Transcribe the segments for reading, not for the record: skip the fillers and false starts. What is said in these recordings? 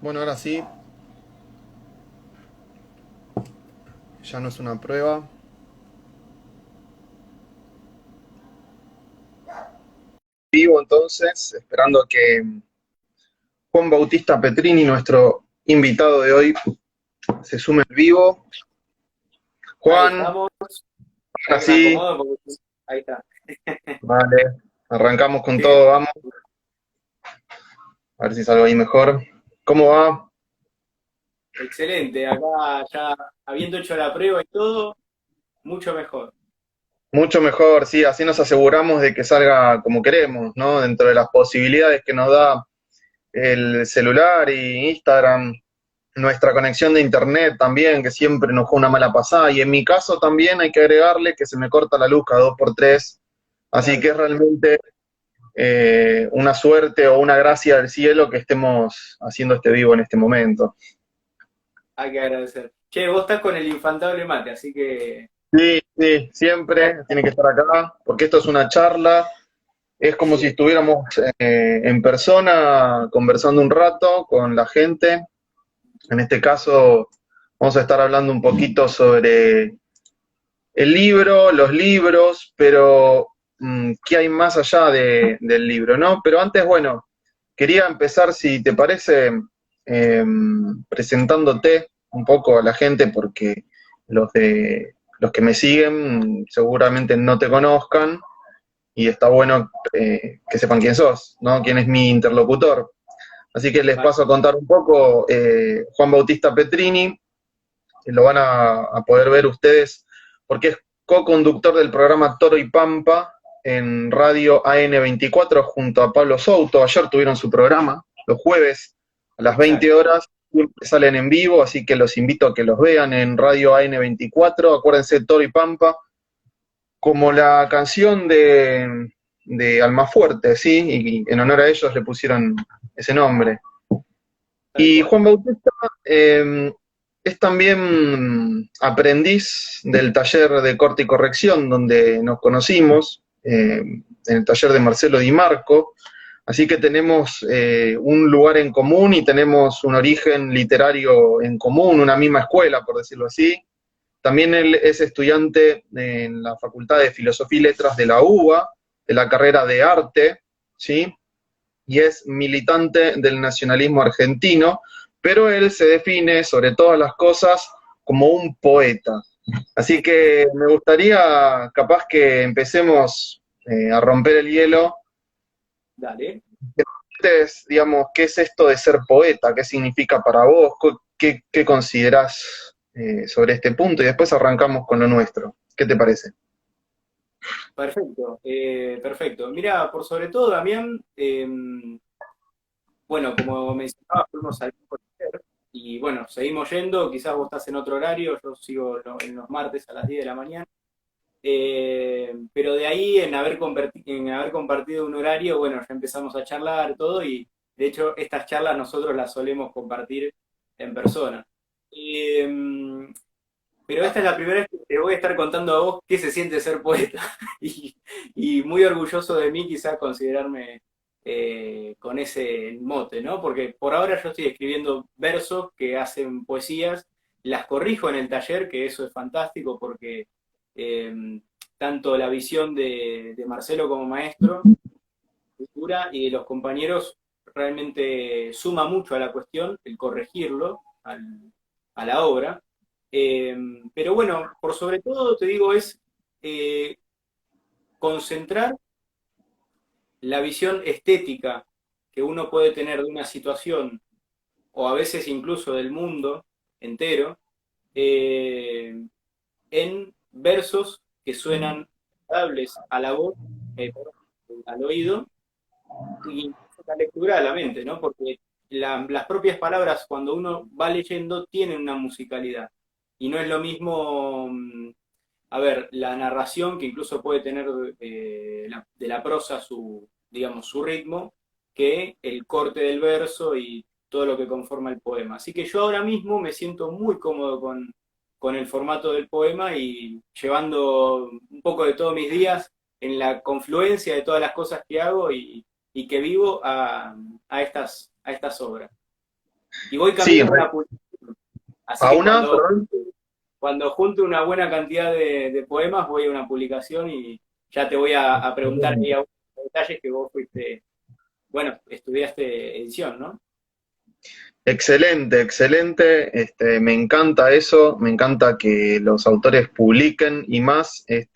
Bueno, ahora sí, ya no es una prueba. Vivo entonces, esperando que Juan Bautista Petrini, nuestro invitado de hoy, se sume al vivo. Ahí Juan, estamos, ahora para que me sí, acomodo porque ahí está. vale, arrancamos con Che, todo, vamos, a ver si salgo ahí mejor. ¿Cómo va? excelente, acá ya habiendo hecho la prueba y todo, mucho mejor. Mucho mejor, sí, así nos aseguramos de que salga como queremos, ¿no? Dentro de las posibilidades que nos da el celular y Instagram, nuestra conexión de internet también, que siempre nos juega una mala pasada, y en mi caso también hay que agregarle que se me corta la luz cada 2 por 3, así Claro, que es realmente una suerte o una gracia del cielo que estemos haciendo este vivo en este momento. hay que agradecer. Che, vos estás con el infantable mate, así que Sí, sí, siempre tiene que estar acá, porque esto es una charla, es como si estuviéramos en persona conversando un rato con la gente. En este caso vamos a estar hablando un poquito sobre el libro, los libros, pero ¿qué hay más allá del libro, no? Pero antes, bueno, quería empezar, si te parece, eh, presentándote un poco a la gente, porque los que me siguen seguramente no te conozcan, y está bueno que sepan quién sos, ¿no? Quién es mi interlocutor. Así que les vale, paso a contar un poco. Juan Bautista Petrini, que lo van a poder ver ustedes, porque es co-conductor del programa Toro y Pampa en Radio AN24 junto a Pablo Souto. Ayer tuvieron su programa, los jueves a las 20 exacto. horas, siempre salen en vivo, así que los invito a que los vean en Radio AN24. Acuérdense, Toro y Pampa, como la canción de Almafuerte, ¿sí? Y en honor a ellos le pusieron ese nombre. Tal Y cual. Juan Bautista es también aprendiz del taller de corte y corrección donde nos conocimos, en el taller de Marcelo Di Marco. Así que tenemos un lugar en común y tenemos un origen literario en común, una misma escuela, por decirlo así. También él es estudiante en la Facultad de Filosofía y Letras de la UBA, de la carrera de arte, ¿sí? Y es militante del nacionalismo argentino, pero él se define, sobre todas las cosas, como un poeta. Así que me gustaría, capaz que empecemos a romper el hielo. Dale. Digamos, ¿qué es esto de ser poeta? ¿Qué significa para vos? ¿Qué considerás sobre este punto? Y después arrancamos con lo nuestro. ¿Qué te parece? Perfecto, perfecto. Mira, por sobre todo, Damián, bueno, como mencionaba, fuimos al mismo taller y bueno, seguimos yendo, quizás vos estás en otro horario, yo sigo en los martes a las 10 de la mañana. Pero de ahí, en haber compartido un horario, bueno, ya empezamos a charlar todo y de hecho estas charlas nosotros las solemos compartir en persona. Eh, pero esta es la primera vez que te voy a estar contando a vos qué se siente ser poeta y, y muy orgulloso de mí quizás considerarme con ese mote, ¿no? Porque por ahora yo estoy escribiendo versos que hacen poesías, las corrijo en el taller, que eso es fantástico porque eh, tanto la visión de Marcelo como maestro, cultura, y de los compañeros realmente suma mucho a la cuestión, el corregirlo a la obra. Eh, pero bueno, por sobre todo te digo es eh, concentrar la visión estética que uno puede tener de una situación o a veces incluso del mundo entero eh, en versos que suenan agradables a la voz, al oído y la lectura a la mente, ¿no? Porque las propias palabras cuando uno va leyendo tienen una musicalidad y no es lo mismo, a ver, la narración que incluso puede tener de la prosa su, digamos, su ritmo, que el corte del verso y todo lo que conforma el poema. Así que yo ahora mismo me siento muy cómodo con el formato del poema y llevando un poco de todos mis días en la confluencia de todas las cosas que hago y que vivo a estas obras. Y voy Sí, camino a una publicación. Así a que una, perdón. cuando junte una buena cantidad de poemas, voy a una publicación y ya te voy a preguntar ahí algunos detalles que vos fuiste, bueno, estudiaste edición, ¿no? Excelente, excelente. Me encanta eso, me encanta que los autores publiquen y más el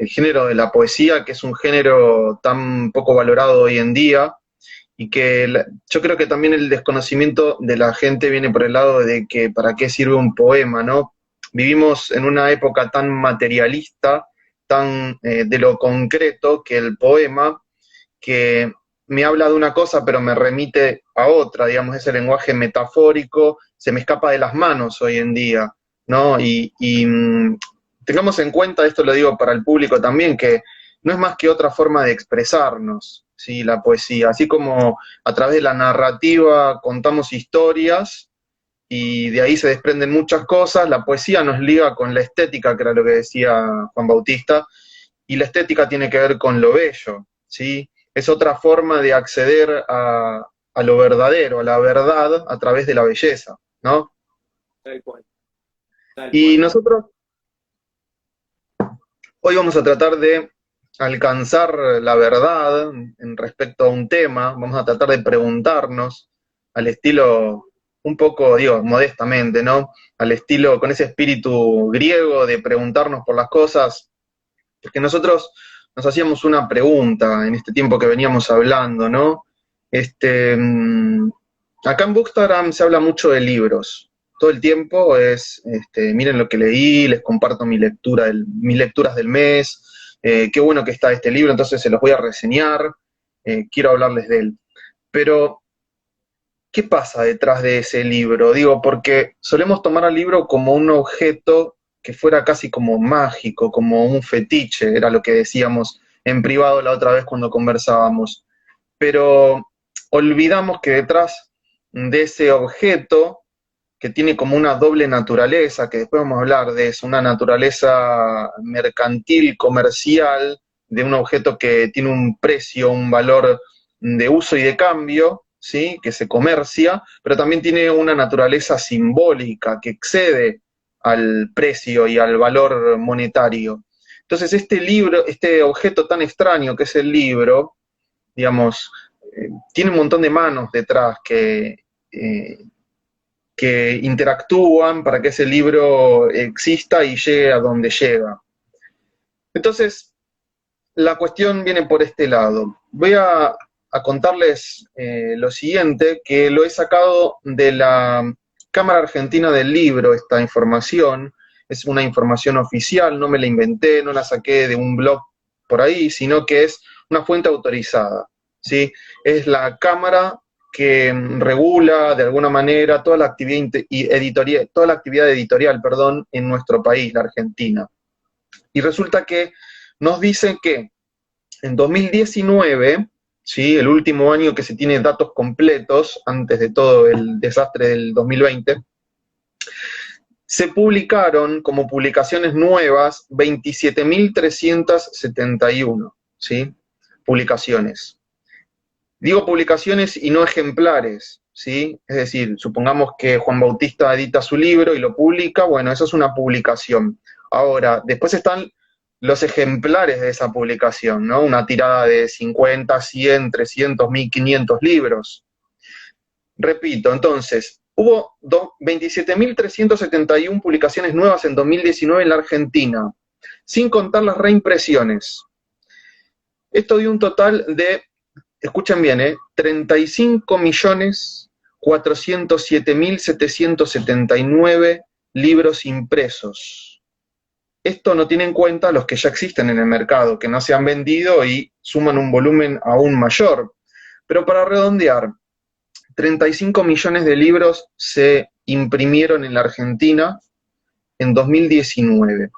género de la poesía, que es un género tan poco valorado hoy en día, y que yo creo que también el desconocimiento de la gente viene por el lado de que para qué sirve un poema, ¿no? Vivimos en una época tan materialista, tan de lo concreto, que el poema, que me habla de una cosa pero me remite a otra, digamos, ese lenguaje metafórico se me escapa de las manos hoy en día, ¿no? Tengamos en cuenta, esto lo digo para el público también, que no es más que otra forma de expresarnos, ¿sí? La poesía, así como a través de la narrativa contamos historias y de ahí se desprenden muchas cosas, la poesía nos liga con la estética, que era lo que decía Juan Bautista, y la estética tiene que ver con lo bello, ¿sí? Es otra forma de acceder a lo verdadero, a la verdad, a través de la belleza, ¿no? Tal cual, tal Y cual. nosotros hoy vamos a tratar de alcanzar la verdad en respecto a un tema, vamos a tratar de preguntarnos al estilo, un poco, digo, modestamente, ¿no? Al estilo, con ese espíritu griego de preguntarnos por las cosas, porque nosotros nos hacíamos una pregunta en este tiempo que veníamos hablando, ¿no? Este, mm, Acá en Bookstagram se habla mucho de libros. Todo el tiempo es, miren lo que leí, les comparto mis lecturas del mes, qué bueno que está este libro, entonces se los voy a reseñar, quiero hablarles de él. Pero, ¿qué pasa detrás de ese libro? Digo, porque solemos tomar al libro como un objeto que fuera casi como mágico, como un fetiche, era lo que decíamos en privado la otra vez cuando conversábamos. Pero olvidamos que detrás de ese objeto, que tiene como una doble naturaleza, que después vamos a hablar de eso, una naturaleza mercantil, comercial, de un objeto que tiene un precio, un valor de uso y de cambio, ¿sí? Que se comercia, pero también tiene una naturaleza simbólica que excede al precio y al valor monetario. Entonces, este libro, este objeto tan extraño que es el libro, digamos, tiene un montón de manos detrás eh, que interactúan para que ese libro exista y llegue a donde llega. Entonces, la cuestión viene por este lado. Voy a contarles lo siguiente, que lo he sacado de la Cámara Argentina del Libro, esta información. Es una información oficial, no me la inventé, no la saqué de un blog por ahí, sino que es una fuente autorizada, ¿sí? Es la Cámara que regula de alguna manera toda la actividad editorial, perdón, en nuestro país, la Argentina. Y resulta que nos dicen que en 2019, ¿sí? El último año que se tiene datos completos, antes de todo el desastre del 2020, se publicaron como publicaciones nuevas 27.371, ¿sí? Publicaciones. Digo publicaciones y no ejemplares, ¿sí? Es decir, supongamos que Juan Bautista edita su libro y lo publica, bueno, eso es una publicación. Ahora, después están los ejemplares de esa publicación, ¿no? Una tirada de 50, 100, 300, 1500 libros. Repito, entonces, hubo 27.371 publicaciones nuevas en 2019 en la Argentina, sin contar las reimpresiones. Esto dio un total de, escuchen bien, 35.407.779 libros impresos. Esto no tiene en cuenta los que ya existen en el mercado, que no se han vendido y suman un volumen aún mayor. Pero para redondear, 35 millones de libros se imprimieron en la Argentina en 2019.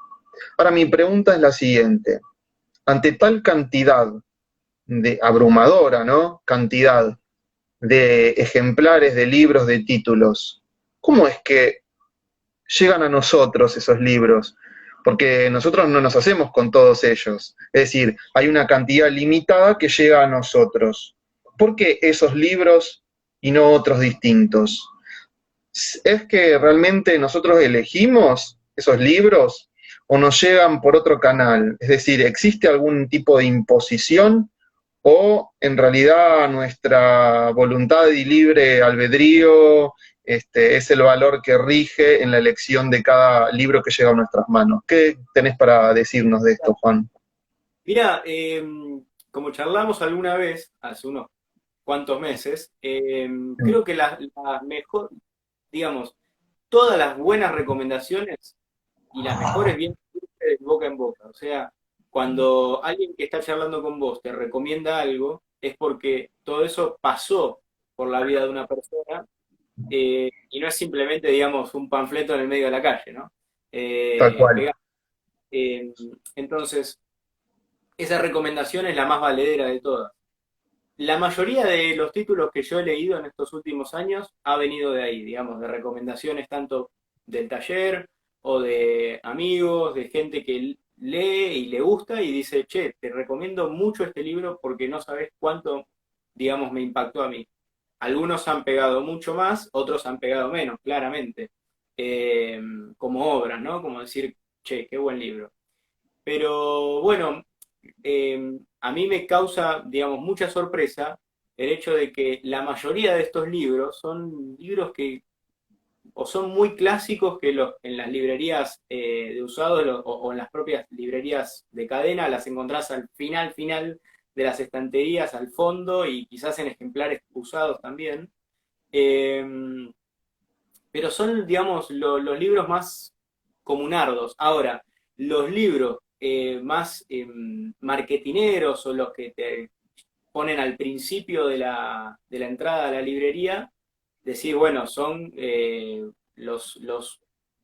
Ahora mi pregunta es la siguiente. Ante tal cantidad de abrumadora, ¿no? Cantidad de ejemplares de libros, de títulos, ¿cómo es que llegan a nosotros esos libros? Porque nosotros no nos hacemos con todos ellos. Es decir, hay una cantidad limitada que llega a nosotros. ¿Por qué esos libros y no otros distintos? ¿Es que realmente nosotros elegimos esos libros o nos llegan por otro canal? Es decir, ¿existe algún tipo de imposición o en realidad nuestra voluntad y libre albedrío es el valor que rige en la elección de cada libro que llega a nuestras manos? ¿Qué tenés para decirnos de esto, Juan? Mira, como charlamos alguna vez, hace unos cuantos meses, creo que la mejor, digamos, todas las buenas recomendaciones y las mejores vienen de boca en boca. O sea, cuando alguien que está charlando con vos te recomienda algo, es porque todo eso pasó por la vida de una persona y no es simplemente, digamos, un panfleto en el medio de la calle, ¿no? Tal cual. Pegado. Eh, entonces, esa recomendación es la más valedera de todas. La mayoría de los títulos que yo he leído en estos últimos años ha venido de ahí, digamos, de recomendaciones tanto del taller o de amigos, de gente que lee y le gusta y dice, che, te recomiendo mucho este libro porque no sabes cuánto, digamos, me impactó a mí. Algunos han pegado mucho más, otros han pegado menos, claramente, eh, como obras, ¿no? Como decir, che, qué buen libro. Pero bueno, a mí me causa, digamos, mucha sorpresa el hecho de que la mayoría de estos libros son libros que o son muy clásicos que en las librerías de usados o en las propias librerías de cadena las encontrás al final de las estanterías, al fondo y quizás en ejemplares usados también. Eh, pero son, digamos, los libros más comunardos. Ahora, los libros más marketineros o los que te ponen al principio de la entrada a la librería, decir, bueno, son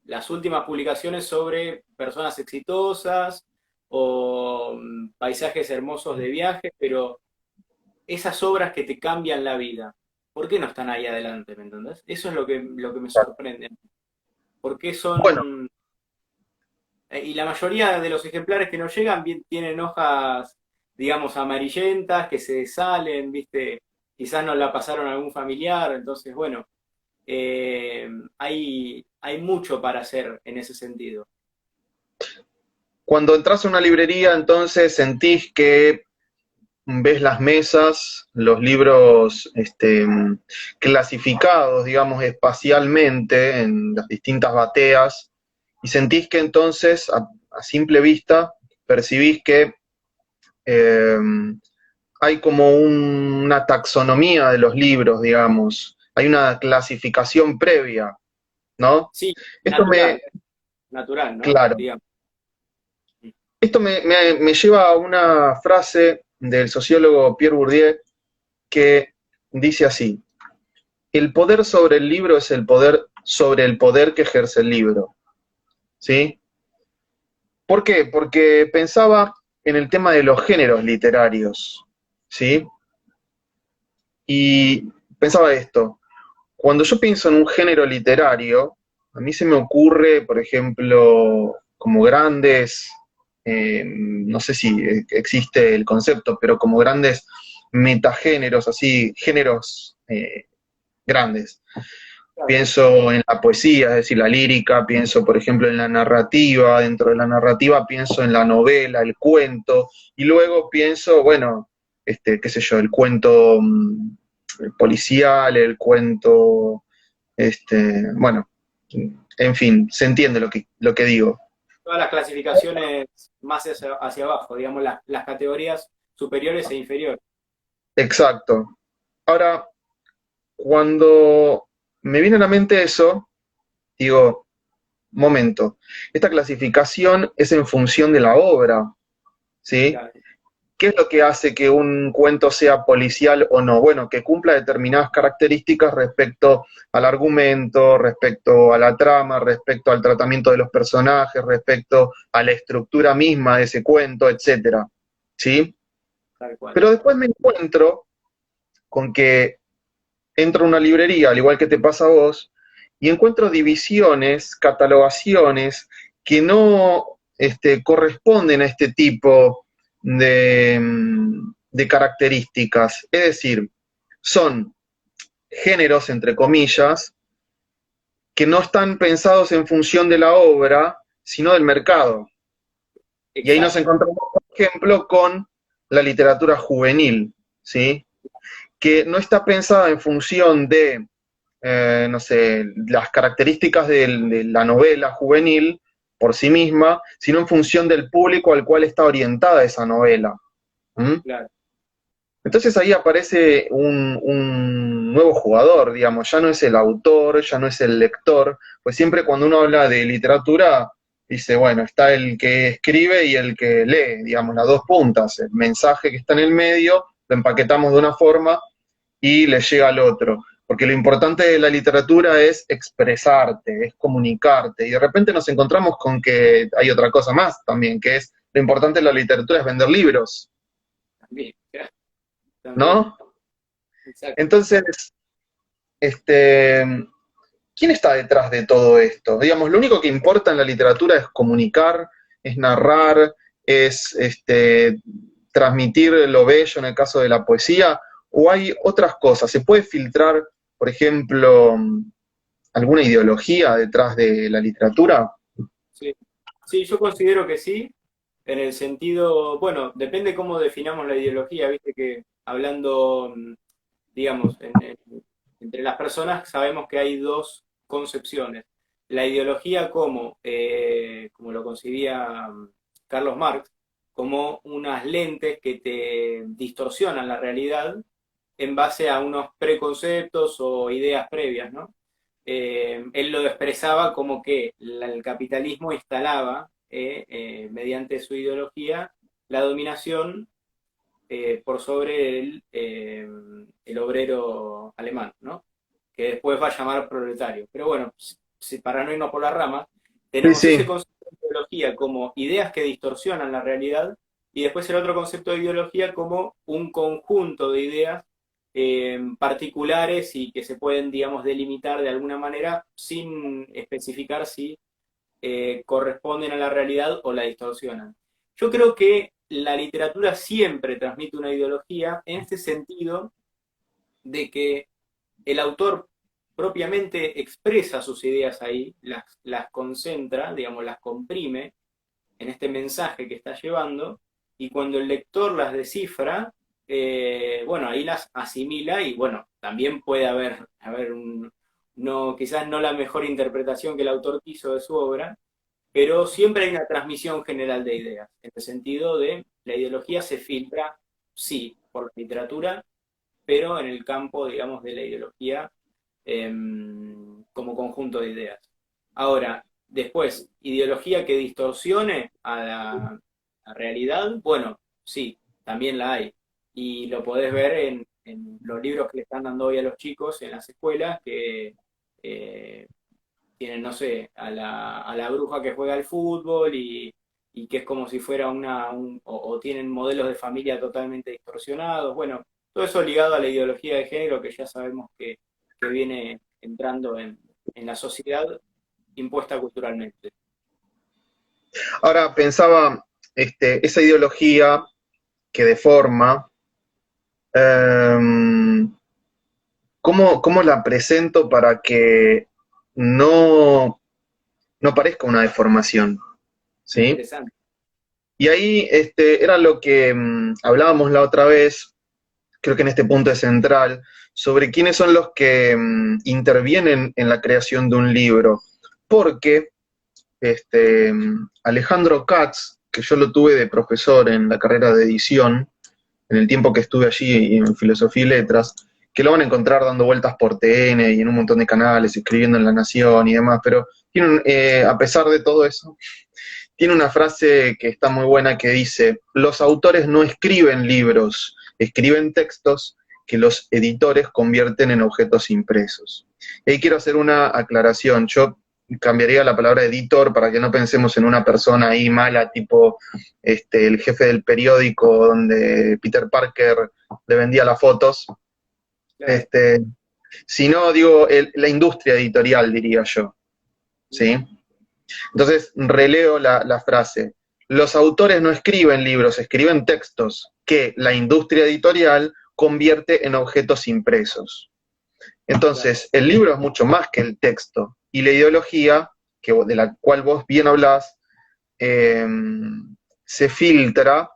las últimas publicaciones sobre personas exitosas o paisajes hermosos de viajes, pero esas obras que te cambian la vida, ¿por qué no están ahí adelante? ¿Me entendés? Eso es lo que me sorprende. ¿Por qué Bueno, son y la mayoría de los ejemplares que nos llegan tienen hojas, digamos, amarillentas, que se salen, ¿viste? Quizás nos la pasaron a algún familiar, entonces, bueno, hay mucho para hacer en ese sentido. cuando entras a una librería, entonces sentís que ves las mesas, los libros clasificados, digamos, espacialmente en las distintas bateas, y sentís que entonces, a simple vista, percibís que eh, hay como una taxonomía de los libros, digamos, hay una clasificación previa, ¿no? Sí, Esto me, natural, ¿no? claro, Digamos. esto me lleva a una frase del sociólogo Pierre Bourdieu que dice así: el poder sobre el libro es el poder sobre el poder que ejerce el libro. ¿Sí? ¿Por qué? Porque pensaba en el tema de los géneros literarios. ¿Sí? Y pensaba esto: cuando yo pienso en un género literario, a mí se me ocurre, por ejemplo, como grandes, no sé si existe el concepto, pero como grandes metagéneros, así, géneros grandes. Claro, Pienso en la poesía, es decir, la lírica, pienso, por ejemplo, en la narrativa, dentro de la narrativa pienso en la novela, el cuento, y luego pienso, bueno, qué sé yo, el cuento el policial, el cuento, bueno, en fin, se entiende lo que digo. todas las clasificaciones más hacia abajo, digamos, las categorías superiores e inferiores. Exacto. Ahora, cuando me viene a la mente eso, digo, momento, esta clasificación es en función de la obra, ¿sí? Claro, ¿Qué es lo que hace que un cuento sea policial o no? Bueno, que cumpla determinadas características respecto al argumento, respecto a la trama, respecto al tratamiento de los personajes, respecto a la estructura misma de ese cuento, etcétera. ¿Sí? tal cual. Pero después me encuentro con que entro a una librería, al igual que te pasa a vos, y encuentro divisiones, catalogaciones que no corresponden a este tipo de características. Es decir, son géneros, entre comillas, que no están pensados en función de la obra, sino del mercado. Y ahí nos Exacto. encontramos, por ejemplo, con la literatura juvenil, ¿sí? Que no está pensada en función de, no sé, las características de la novela juvenil por sí misma, sino en función del público al cual está orientada esa novela. ¿Mm? Claro. Entonces ahí aparece un nuevo jugador, digamos, ya no es el autor, ya no es el lector, pues siempre cuando uno habla de literatura, dice, bueno, está el que escribe y el que lee, digamos, las dos puntas, el mensaje que está en el medio, lo empaquetamos de una forma y le llega al otro. Porque lo importante de la literatura es expresarte, es comunicarte, y de repente nos encontramos con que hay otra cosa más también, que es, lo importante de la literatura es vender libros, También, claro, también. ¿no? Exacto. Entonces, este, ¿quién está detrás de todo esto? Digamos, lo único que importa en la literatura es comunicar, es narrar, es transmitir lo bello en el caso de la poesía, o hay otras cosas. ¿Se puede filtrar, por ejemplo, alguna ideología detrás de la literatura? Sí. Sí, yo considero que sí, en el sentido, bueno, depende cómo definamos la ideología, viste que hablando, digamos, entre las personas sabemos que hay dos concepciones. La ideología como lo concebía Carlos Marx, como unas lentes que te distorsionan la realidad en base a unos preconceptos o ideas previas, ¿no? Él lo expresaba como que el capitalismo instalaba, mediante su ideología, la dominación por sobre el obrero alemán, ¿no? Que después va a llamar proletario. Pero bueno, para no irnos por las ramas, Sí, tenemos ese sí. concepto de ideología como ideas que distorsionan la realidad y después el otro concepto de ideología como un conjunto de ideas particulares y que se pueden, digamos, delimitar de alguna manera sin especificar si corresponden a la realidad o la distorsionan. Yo creo que la literatura siempre transmite una ideología en este sentido de que el autor propiamente expresa sus ideas ahí, las concentra, digamos, las comprime en este mensaje que está llevando, y cuando el lector las descifra, bueno, ahí las asimila y bueno, también puede haber no, quizás no la mejor interpretación que el autor quiso de su obra, pero siempre hay una transmisión general de ideas, en el sentido de la ideología se filtra, sí, por la literatura, pero en el campo, digamos, de la ideología como conjunto de ideas. Ahora, después, ideología que distorsione a la realidad, bueno, sí, también la hay. Y lo podés ver en los libros que le están dando hoy a los chicos en las escuelas, que tienen, no sé, a la bruja que juega al fútbol y que es como si fuera o tienen modelos de familia totalmente distorsionados. Bueno, todo eso ligado a la ideología de género que ya sabemos que viene entrando en la sociedad impuesta culturalmente. Ahora pensaba, esa ideología que deforma, eh, ¿cómo la presento para que no, no parezca una deformación? ¿Sí? Interesante. Y ahí era lo que hablábamos la otra vez, creo que en este punto es central, sobre quiénes son los que intervienen en la creación de un libro. Porque Alejandro Katz, que yo lo tuve de profesor en la carrera de edición, en el tiempo que estuve allí en Filosofía y Letras, que lo van a encontrar dando vueltas por TN y en un montón de canales, escribiendo en La Nación y demás, pero a pesar de todo eso, tiene una frase que está muy buena que dice, los autores no escriben libros, escriben textos que los editores convierten en objetos impresos. Y ahí quiero hacer una aclaración. Yo cambiaría la palabra editor para que no pensemos en una persona ahí mala, tipo el jefe del periódico donde Peter Parker le vendía las fotos, Claro. este, sino, digo, la industria editorial, diría yo. ¿Sí? Entonces, releo la frase. Los autores no escriben libros, escriben textos que la industria editorial convierte en objetos impresos. claro. Entonces, el libro es mucho más que el texto. Y la ideología, de la cual vos bien hablás, eh, se filtra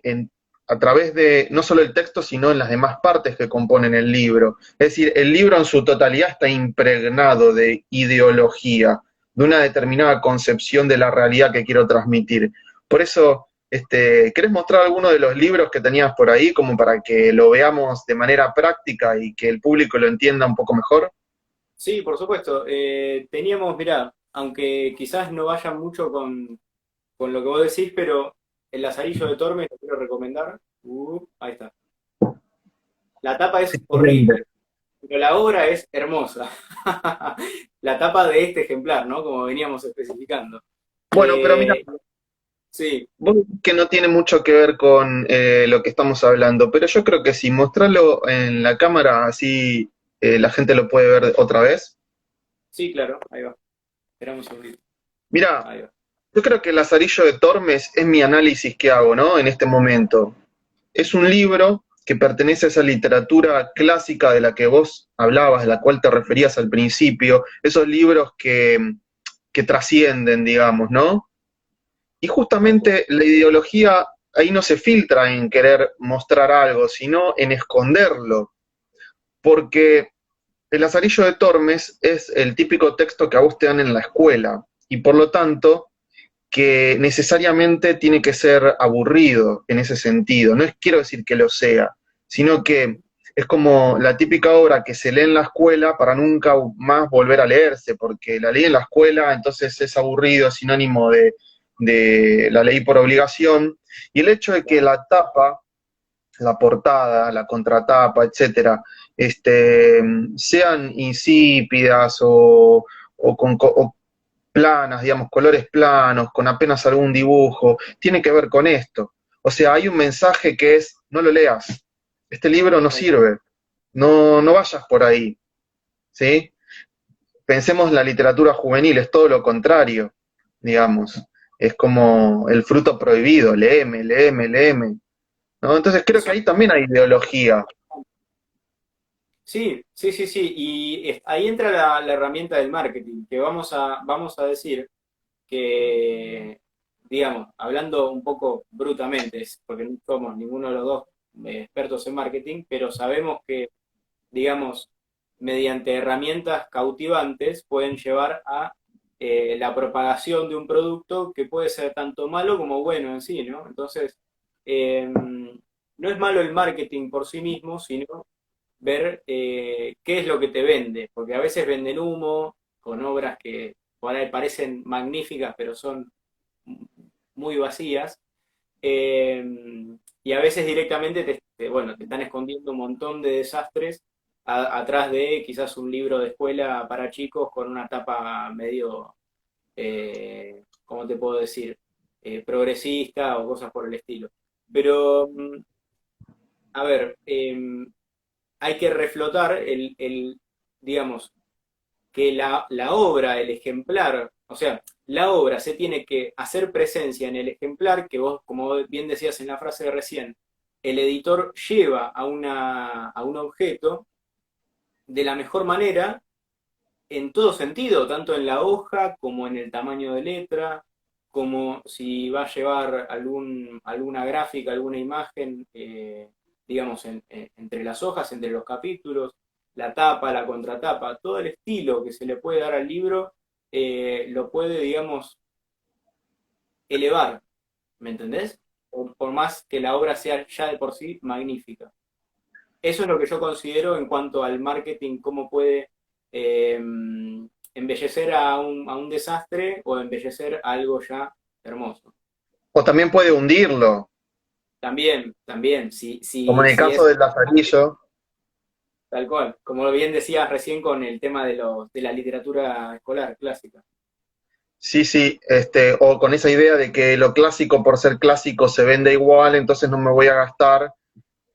en, a través de no solo el texto, sino en las demás partes que componen el libro. Es decir, el libro en su totalidad está impregnado de ideología, de una determinada concepción de la realidad que quiero transmitir. Por eso, ¿querés mostrar alguno de los libros que tenías por ahí como para que lo veamos de manera práctica y que el público lo entienda un poco mejor? Sí, por supuesto. Teníamos, mirá, aunque quizás no vaya mucho con lo que vos decís, pero el Lazarillo de Tormes lo quiero recomendar. Ahí está. La tapa es Excelente. horrible, pero la obra es hermosa. La tapa de este ejemplar, ¿no? Como veníamos especificando. Bueno, pero mira, Eh, sí, vos decís que no tiene mucho que ver con lo que estamos hablando, pero yo creo que sí, mostrarlo en la cámara, así la gente lo puede ver otra vez. sí, claro, ahí va. Esperamos un segundito. Mira, Ahí va. yo creo que el Lazarillo de Tormes es mi análisis que hago, ¿no? En este momento. Es un libro que pertenece a esa literatura clásica de la que vos hablabas, de la cual te referías al principio, esos libros que trascienden, digamos, ¿no? Y justamente la ideología ahí no se filtra en querer mostrar algo, sino en esconderlo, porque el Lazarillo de Tormes es el típico texto que a vos te dan en la escuela, y por lo tanto que necesariamente tiene que ser aburrido en ese sentido. No es, quiero decir que lo sea, sino que es como la típica obra que se lee en la escuela para nunca más volver a leerse, porque la leí en la escuela, entonces es aburrido, es sinónimo de la ley por obligación. Y el hecho de que la tapa, la portada, la contratapa, etcétera, sean insípidas o planas, digamos, colores planos, con apenas algún dibujo, tiene que ver con esto. O sea, hay un mensaje que es, no lo leas, este libro no sirve, no vayas por ahí, ¿sí? Pensemos en la literatura juvenil, es todo lo contrario, digamos, es como el fruto prohibido, léeme, léeme, léeme, ¿no? Entonces creo que Eso, ahí también hay ideología. sí, sí, sí, sí. Y ahí entra la herramienta del marketing, que vamos a decir que, digamos, hablando un poco brutamente, porque no somos ninguno de los dos expertos en marketing, pero sabemos que, digamos, mediante herramientas cautivantes pueden llevar a la propagación de un producto que puede ser tanto malo como bueno en sí, ¿no? Entonces, no es malo el marketing por sí mismo, sino ver qué es lo que te vende, porque a veces venden humo con obras que por ahí parecen magníficas, pero son muy vacías, eh, y a veces directamente bueno, te están escondiendo un montón de desastres atrás de quizás un libro de escuela para chicos con una tapa medio, ¿cómo te puedo decir? Progresista o cosas por el estilo. Pero, a ver, hay que reflotar digamos, que la obra, el ejemplar, o sea, la obra se tiene que hacer presencia en el ejemplar que vos, como bien decías en la frase de recién, el editor lleva a un objeto de la mejor manera en todo sentido, tanto en la hoja como en el tamaño de letra, como si va a llevar alguna gráfica, alguna imagen, digamos, entre las hojas, entre los capítulos, la tapa, la contratapa, todo el estilo que se le puede dar al libro, lo puede, digamos, elevar, ¿me entendés? Por más que la obra sea ya de por sí magnífica. Eso es lo que yo considero en cuanto al marketing, cómo puede eh, embellecer a un desastre o embellecer a algo ya hermoso. O también puede hundirlo, También, también, como en el si caso es del Lazarillo. tal cual, como bien decías recién con el tema de la literatura escolar clásica. Sí, sí, o con esa idea de que lo clásico por ser clásico se vende igual, entonces no me voy a gastar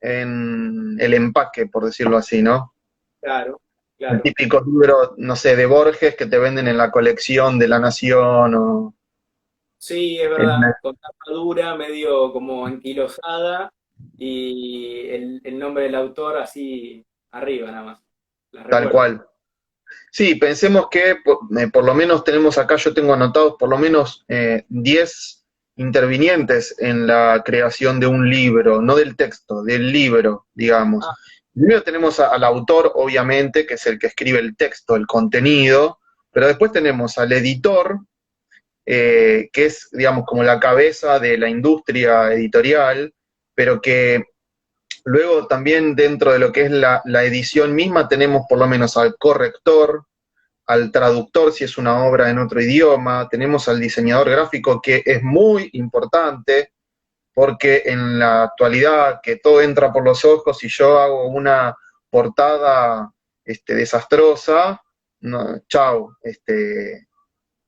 en el empaque, por decirlo así, ¿no? Claro, El claro. típico libro, no sé, de Borges que te venden en la colección de La Nación o Sí, es en- verdad, con tapa dura, medio como anquilosada y el nombre del autor así arriba nada más. las tal recuerdo. cual. Sí, pensemos que por lo menos tenemos acá, yo tengo anotados por lo menos 10 intervinientes en la creación de un libro, no del texto, del libro, digamos. Ah, Primero tenemos al autor, obviamente, que es el que escribe el texto, el contenido, pero después tenemos al editor, que es, digamos, como la cabeza de la industria editorial, pero que luego también dentro de lo que es la edición misma tenemos por lo menos al corrector, al traductor si es una obra en otro idioma, tenemos al diseñador gráfico que es muy importante porque en la actualidad que todo entra por los ojos y yo hago una portada desastrosa, no, chau,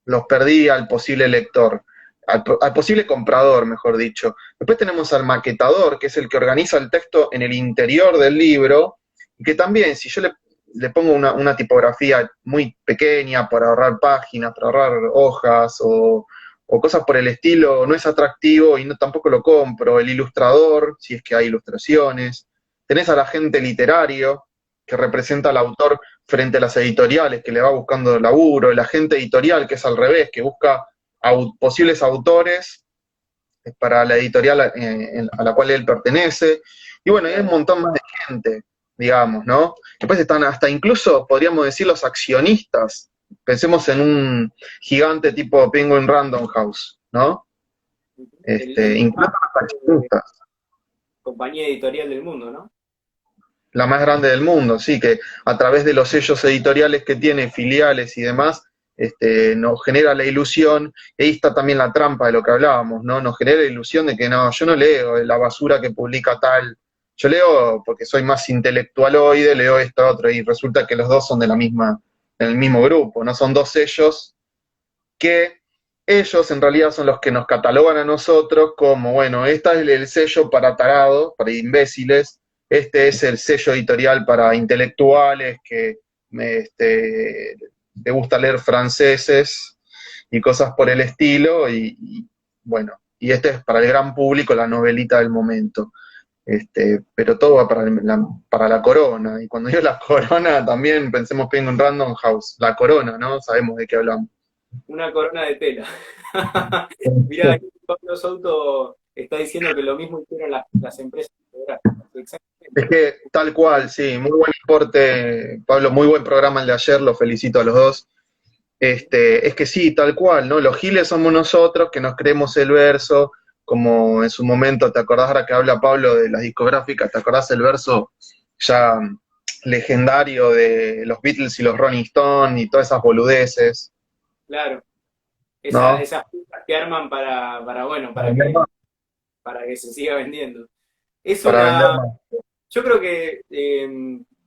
los perdí al posible lector, al posible comprador, mejor dicho. Después tenemos al maquetador, que es el que organiza el texto en el interior del libro, y que también, si yo le pongo una tipografía muy pequeña para ahorrar páginas, para ahorrar hojas o cosas por el estilo, no es atractivo y no, tampoco lo compro. El ilustrador, si es que hay ilustraciones. Tenés al agente literario, que representa al autor frente a las editoriales, que le va buscando laburo, el agente editorial, que es al revés, que busca posibles autores para la editorial a la cual él pertenece. Y bueno, hay un claro. montón más de gente, digamos, ¿no? Después están hasta incluso, podríamos decir, los accionistas. Pensemos en un gigante tipo Penguin Random House, ¿no? La Incluso más los accionistas. compañía editorial del mundo, ¿no? La más grande del mundo, sí, que a través de los sellos editoriales que tiene, filiales y demás, nos genera la ilusión, y ahí está también la trampa de lo que hablábamos, ¿no? Nos genera la ilusión de que no, yo no leo la basura que publica tal, yo leo porque soy más intelectualoide, leo esto, otro, y resulta que los dos son de la misma, del mismo grupo, ¿no? Son dos sellos que ellos en realidad son los que nos catalogan a nosotros como, bueno, este es el sello para tarados, para imbéciles, este es el sello editorial para intelectuales que te gusta leer franceses y cosas por el estilo, bueno, y este es para el gran público la novelita del momento. Pero todo va para la corona, y cuando digo la corona también pensemos en Random House, la corona, ¿no? Sabemos de qué hablamos. Una corona de tela. Mirá, aquí Pablo Souto está diciendo que lo mismo hicieron las empresas fotográficas. Es Exactamente. que tal cual, sí, muy buen aporte, Pablo, muy buen programa el de ayer, los felicito a los dos. Es que sí, tal cual, ¿no? Los giles somos nosotros que nos creemos el verso, como en su momento, ¿te acordás ahora que habla Pablo de las discográficas? ¿Te acordás el verso ya legendario de los Beatles y los Rolling Stones y todas esas boludeces, Claro, ¿no? esas pistas que arman bueno, Para vender más. para que se siga vendiendo. Es Para vender una, más. yo creo que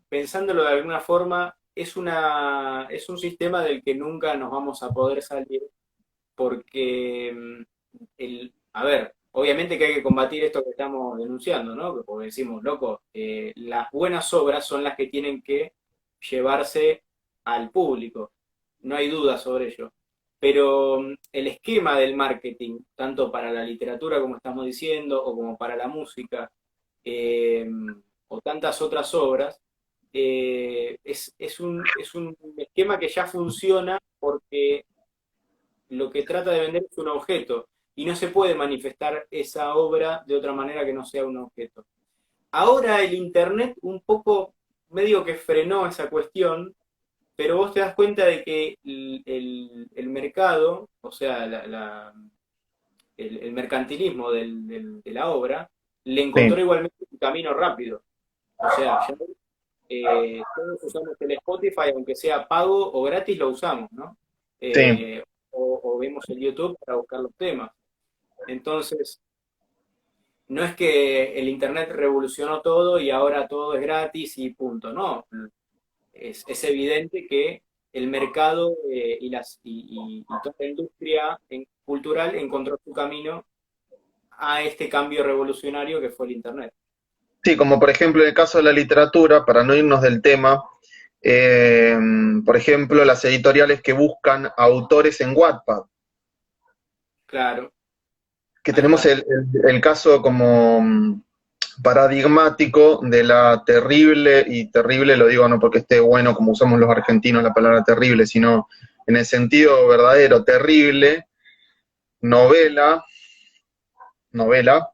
pensándolo de alguna forma, es un sistema del que nunca nos vamos a poder salir porque a ver, obviamente que hay que combatir esto que estamos denunciando, ¿no? Porque decimos, loco, las buenas obras son las que tienen que llevarse al público, no hay duda sobre ello. Pero el esquema del marketing, tanto para la literatura como estamos diciendo, o como para la música, eh, o tantas otras obras, es un esquema que ya funciona porque lo que trata de vender es un objeto y no se puede manifestar esa obra de otra manera que no sea un objeto. Ahora el Internet un poco medio que frenó esa cuestión, pero vos te das cuenta de que el mercado, o sea, el mercantilismo de la obra, le encontró Sí, igualmente un camino rápido. O sea, ya, todos usamos el Spotify, aunque sea pago o gratis, lo usamos, ¿no? sí. O vemos el YouTube para buscar los temas. Entonces, no es que el Internet revolucionó todo y ahora todo es gratis y punto, no. Es evidente que el mercado y toda la industria cultural encontró su camino a este cambio revolucionario que fue el Internet. Sí, como por ejemplo en el caso de la literatura, para no irnos del tema, eh, por ejemplo, las editoriales que buscan autores en Wattpad, Claro, que ahí tenemos está. el caso como paradigmático de la terrible, y terrible lo digo no porque esté bueno como usamos los argentinos la palabra terrible, sino en el sentido verdadero, terrible, novela, novela,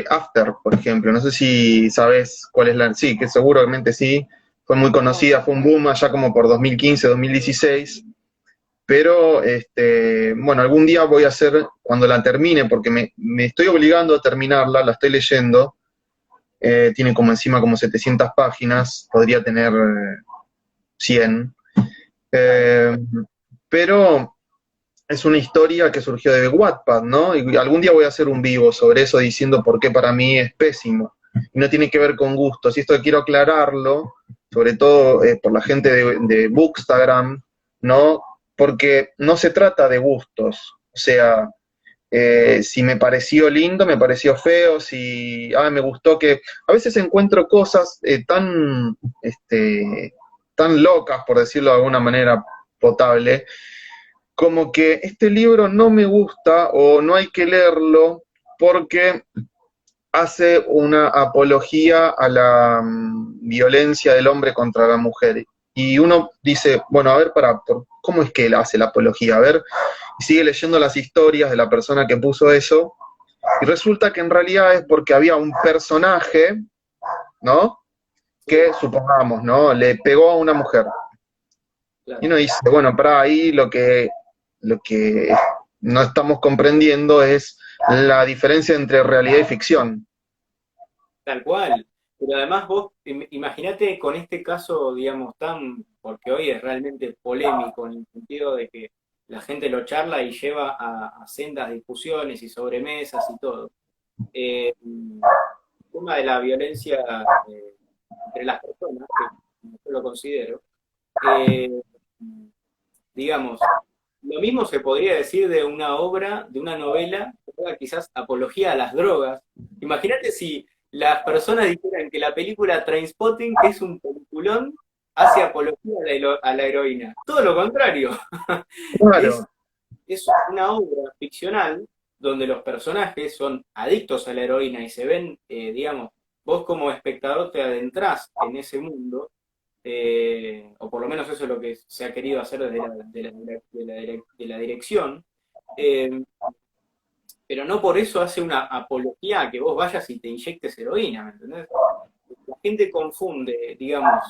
After, por ejemplo. No sé si sabes cuál es la... Sí, que seguramente sí. Fue muy No, conocida, fue un boom allá como por 2015, 2016. Pero, bueno, algún día voy a hacer, cuando la termine, porque me estoy obligando a terminarla, la estoy leyendo. Tiene como encima como 700 páginas, podría tener 100. claro. Eh, pero es una historia que surgió de Wattpad, ¿no? Y algún día voy a hacer un vivo sobre eso diciendo por qué para mí es pésimo. Y no tiene que ver con gustos. Y esto quiero aclararlo, sobre todo por la gente de Bookstagram, ¿no? Porque no se trata de gustos. O sea, si me pareció lindo, me pareció feo, si me gustó que... A veces encuentro cosas tan locas, por decirlo de alguna manera potable, como que este libro no me gusta o no hay que leerlo porque hace una apología a la violencia del hombre contra la mujer. Y uno dice, bueno, a ver, ¿cómo es que él hace la apología? A ver, y sigue leyendo las historias de la persona que puso eso, y resulta que en realidad es porque había un personaje, ¿no? Sí, Que supongamos, ¿no? Le pegó a una mujer. Y claro. uno dice, bueno, para ahí lo que no estamos comprendiendo es la diferencia entre realidad y ficción. Tal cual. Pero además vos, imagínate con este caso, digamos, porque hoy es realmente polémico en el sentido de que la gente lo charla y lleva a sendas discusiones y sobremesas y todo. El tema de la violencia entre las personas, que yo lo considero, eh, digamos, lo mismo se podría decir de una obra, de una novela, que haga quizás apología a las drogas. Imagínate si las personas dijeran que la película Trainspotting, que es un peliculón, hace apología a la heroína. Todo lo contrario. Es, Claro, es una obra ficcional donde los personajes son adictos a la heroína y se ven, digamos, vos como espectador te adentrás en ese mundo, o por lo menos eso es lo que se ha querido hacer desde la dirección, eh, pero no por eso hace una apología a que vos vayas y te inyectes heroína, ¿me entendés? La gente confunde, digamos,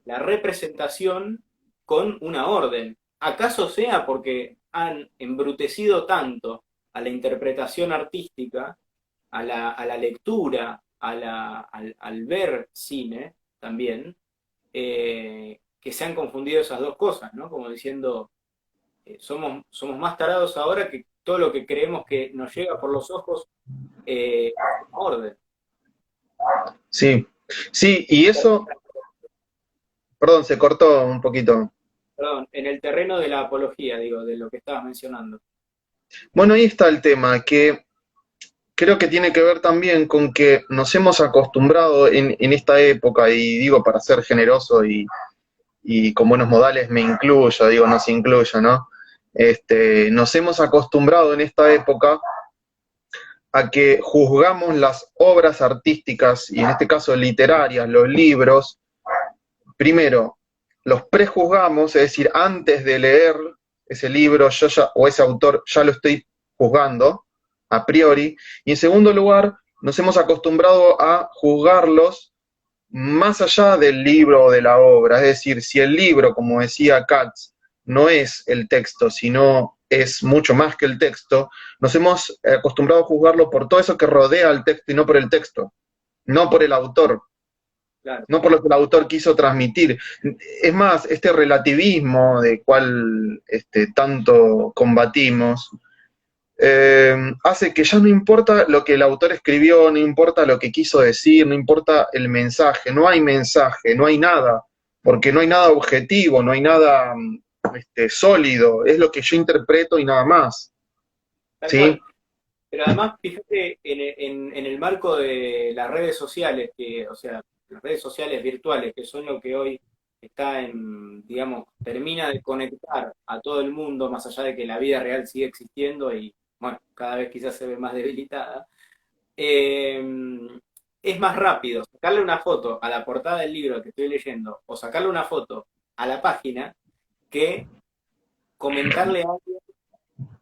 la representación con una orden. ¿Acaso sea porque han embrutecido tanto a la interpretación artística, a la lectura, al ver cine también, que se han confundido esas dos cosas, ¿no? Como diciendo, somos más tarados ahora que todo lo que creemos que nos llega por los ojos es una orden. sí. Sí, y eso, perdón, se cortó un poquito. Perdón, en el terreno de la apología, digo, de lo que estabas mencionando. Bueno, ahí está el tema, que creo que tiene que ver también con que nos hemos acostumbrado en esta época, y digo para ser generoso y con buenos modales me incluyo, digo, nos incluyo, ¿no? Nos hemos acostumbrado en esta época a que juzgamos las obras artísticas, y en este caso literarias, los libros, primero, los prejuzgamos, es decir, antes de leer ese libro yo ya, o ese autor ya lo estoy juzgando a priori, y en segundo lugar, nos hemos acostumbrado a juzgarlos más allá del libro o de la obra, es decir, si el libro, como decía Katz, no es el texto, sino es mucho más que el texto, nos hemos acostumbrado a juzgarlo por todo eso que rodea al texto y no por el texto, no por el autor, Claro, no por lo que el autor quiso transmitir. Es más, este relativismo de cual tanto combatimos, hace que ya no importa lo que el autor escribió, no importa lo que quiso decir, no importa el mensaje, no hay mensaje, no hay nada, porque no hay nada objetivo, no hay nada sólido, es lo que yo interpreto y nada más, tal ¿sí? cual. Pero además, fíjate, en el marco de las redes sociales, o sea, las redes sociales virtuales, que son lo que hoy está digamos, termina de conectar a todo el mundo, más allá de que la vida real sigue existiendo y, bueno, cada vez quizás se ve más debilitada. eh, es más rápido sacarle una foto a la portada del libro que estoy leyendo o sacarle una foto a la página que comentarle algo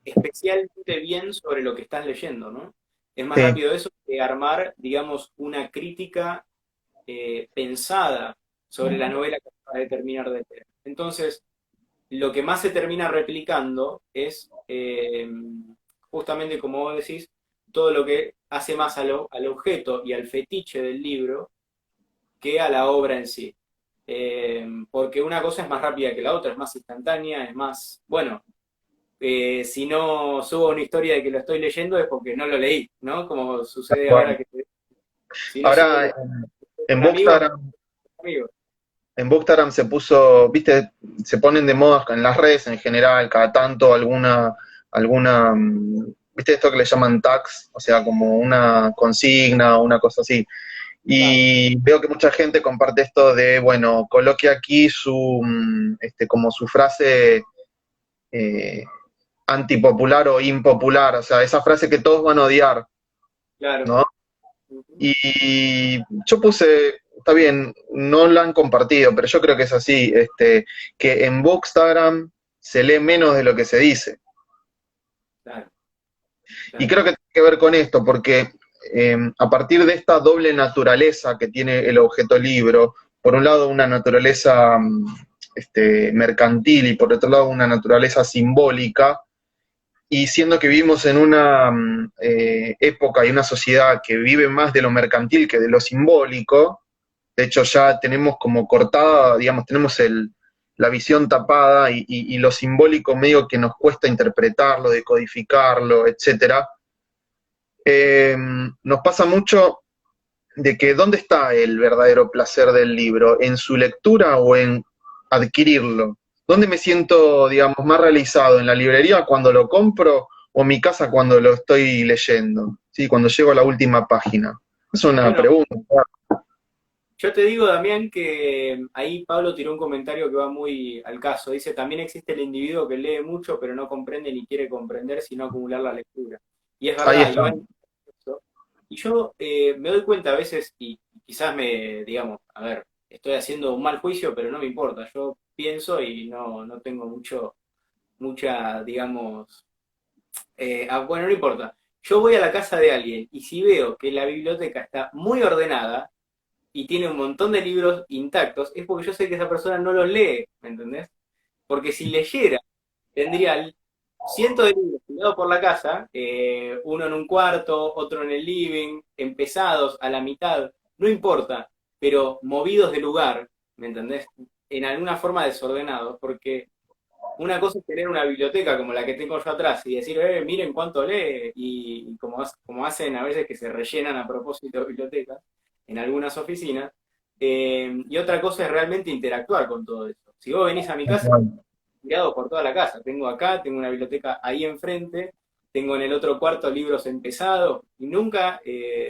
especialmente bien sobre lo que estás leyendo, ¿no? Es más Sí, rápido eso que armar, digamos, una crítica pensada sobre la novela que acabas de terminar de leer. Entonces, lo que más se termina replicando es, justamente como vos decís, todo lo que hace más al objeto y al fetiche del libro que a la obra en sí. Porque una cosa es más rápida que la otra, es más instantánea, es más, bueno, si no subo una historia de que lo estoy leyendo es porque no lo leí, ¿no? Como tal sucede ahora cual. que si no subo Ahora una en un amigo, Bookstagram, amigo. en Bookstagram se puso, viste, se ponen de moda en las redes en general, cada tanto viste esto que le llaman tags, o sea, como una consigna o una cosa así. Claro, Y veo que mucha gente comparte esto de, bueno, coloque aquí como su frase eh, antipopular o impopular, o sea, esa frase que todos van a odiar, claro. ¿no? Ujú. Y yo puse, está bien, no la han compartido, pero yo creo que es así, que en Bookstagram se lee menos de lo que se dice. Claro, Y claro. creo que tiene que ver con esto, porque a partir de esta doble naturaleza que tiene el objeto libro, por un lado una naturaleza mercantil y por otro lado una naturaleza simbólica, y siendo que vivimos en una época y una sociedad que vive más de lo mercantil que de lo simbólico, de hecho ya tenemos como cortada, digamos, tenemos la visión tapada y lo simbólico medio que nos cuesta interpretarlo, decodificarlo, etcétera. Nos pasa mucho de que dónde está el verdadero placer del libro, en su lectura o en adquirirlo. ¿Dónde me siento, digamos, más realizado? ¿En la librería cuando lo compro o en mi casa cuando lo estoy leyendo? ¿Sí? Cuando llego a la última página. Es una Bueno, pregunta. yo te digo, Damián, que ahí Pablo tiró un comentario que va muy al caso. Dice, también existe el individuo que lee mucho, pero no comprende ni quiere comprender, sino acumular la lectura. Y es Ahí verdad, y está. va en eso. Y yo me doy cuenta a veces, y quizás digamos, a ver, estoy haciendo un mal juicio, pero no me importa. Yo pienso y no tengo mucha, digamos, bueno, no importa. Yo voy a la casa de alguien y si veo que la biblioteca está muy ordenada, y tiene un montón de libros intactos, es porque yo sé que esa persona no los lee, ¿me entendés? Porque si leyera, tendría cientos de libros tirados por la casa, uno en un cuarto, otro en el living, empezados a la mitad, no importa, pero movidos de lugar, ¿me entendés? En alguna forma desordenados, porque una cosa es tener una biblioteca como la que tengo yo atrás y decir, miren cuánto lee, y como hacen a veces que se rellenan a propósito de bibliotecas en algunas oficinas, y otra cosa es realmente interactuar con todo eso. Si vos venís a mi casa, tirado por toda la casa, tengo acá, tengo una biblioteca ahí enfrente, tengo en el otro cuarto libros empezados, y nunca,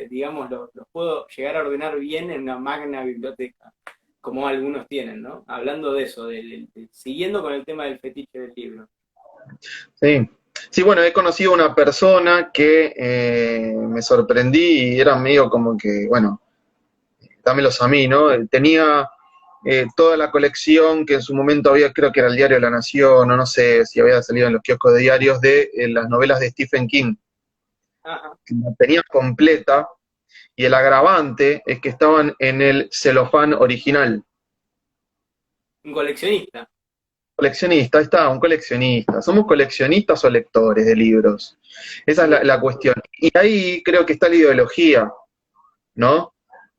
digamos, los puedo llegar a ordenar bien en una magna biblioteca como algunos tienen, ¿no? Hablando de eso, siguiendo con el tema del fetiche del libro. Sí. Sí, bueno, he conocido una persona que me sorprendí y era medio como que, bueno, dámelos a mí, ¿no? Tenía toda la colección que en su momento había, creo que era el Diario de la Nación, o no sé si había salido en los kioscos de diarios, de las novelas de Stephen King. Ajá, La tenía completa y el agravante es que estaban en el celofán original. un coleccionista. Coleccionista, ahí está, un coleccionista. ¿Somos coleccionistas o lectores de libros? Esa es la cuestión. Y ahí creo que está la ideología, ¿no?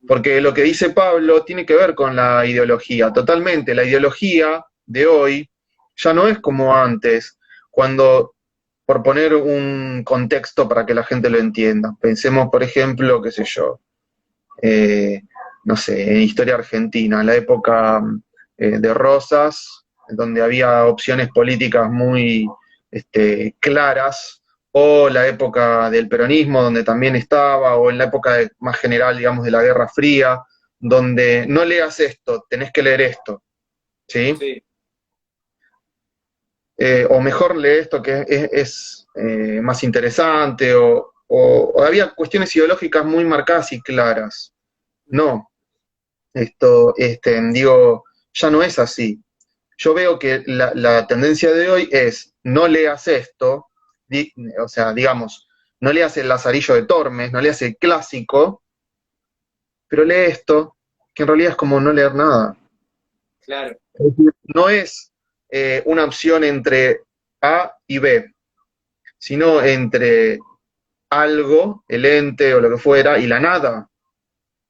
Porque lo que dice Pablo tiene que ver con la ideología, totalmente. La ideología de hoy ya no es como antes, cuando, por poner un contexto para que la gente lo entienda, pensemos, por ejemplo, qué sé yo, eh, no sé, en historia argentina, en la época de Rosas, donde había opciones políticas muy claras, o la época del peronismo, donde también estaba, o en la época más general, digamos, de la Guerra Fría, donde no leas esto, tenés que leer esto, ¿sí? Sí, O mejor lee esto que es más interesante, o o había cuestiones ideológicas muy marcadas y claras. No, digo, ya no es así. Yo veo que la tendencia de hoy es no leas esto, o sea, digamos, no leas el Lazarillo de Tormes, no leas el clásico, pero lee esto, que en realidad es como no leer nada. Claro, Es decir, no es una opción entre A y B, sino entre algo, el ente o lo que fuera, y la nada.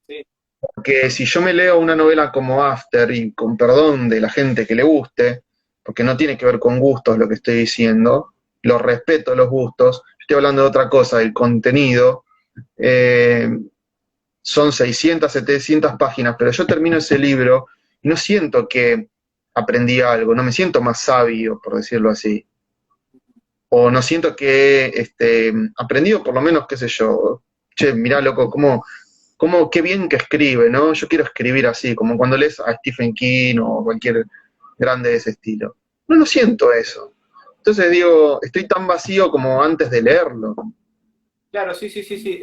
sí, Porque si yo me leo una novela como After, y con perdón de la gente que le guste, porque no tiene que ver con gustos lo que estoy diciendo, lo respeto los gustos, estoy hablando de otra cosa, el contenido, eh, son 600, 700 páginas, pero yo termino ese libro y no siento que aprendí algo, no me siento más sabio, por decirlo así, o no siento que aprendido por lo menos, qué sé yo, che, mirá, loco, qué bien que escribe, ¿no? Yo quiero escribir así, como cuando lees a Stephen King o cualquier grande de ese estilo. No lo siento eso. Entonces digo, estoy tan vacío como antes de leerlo. claro, sí, sí, sí, sí.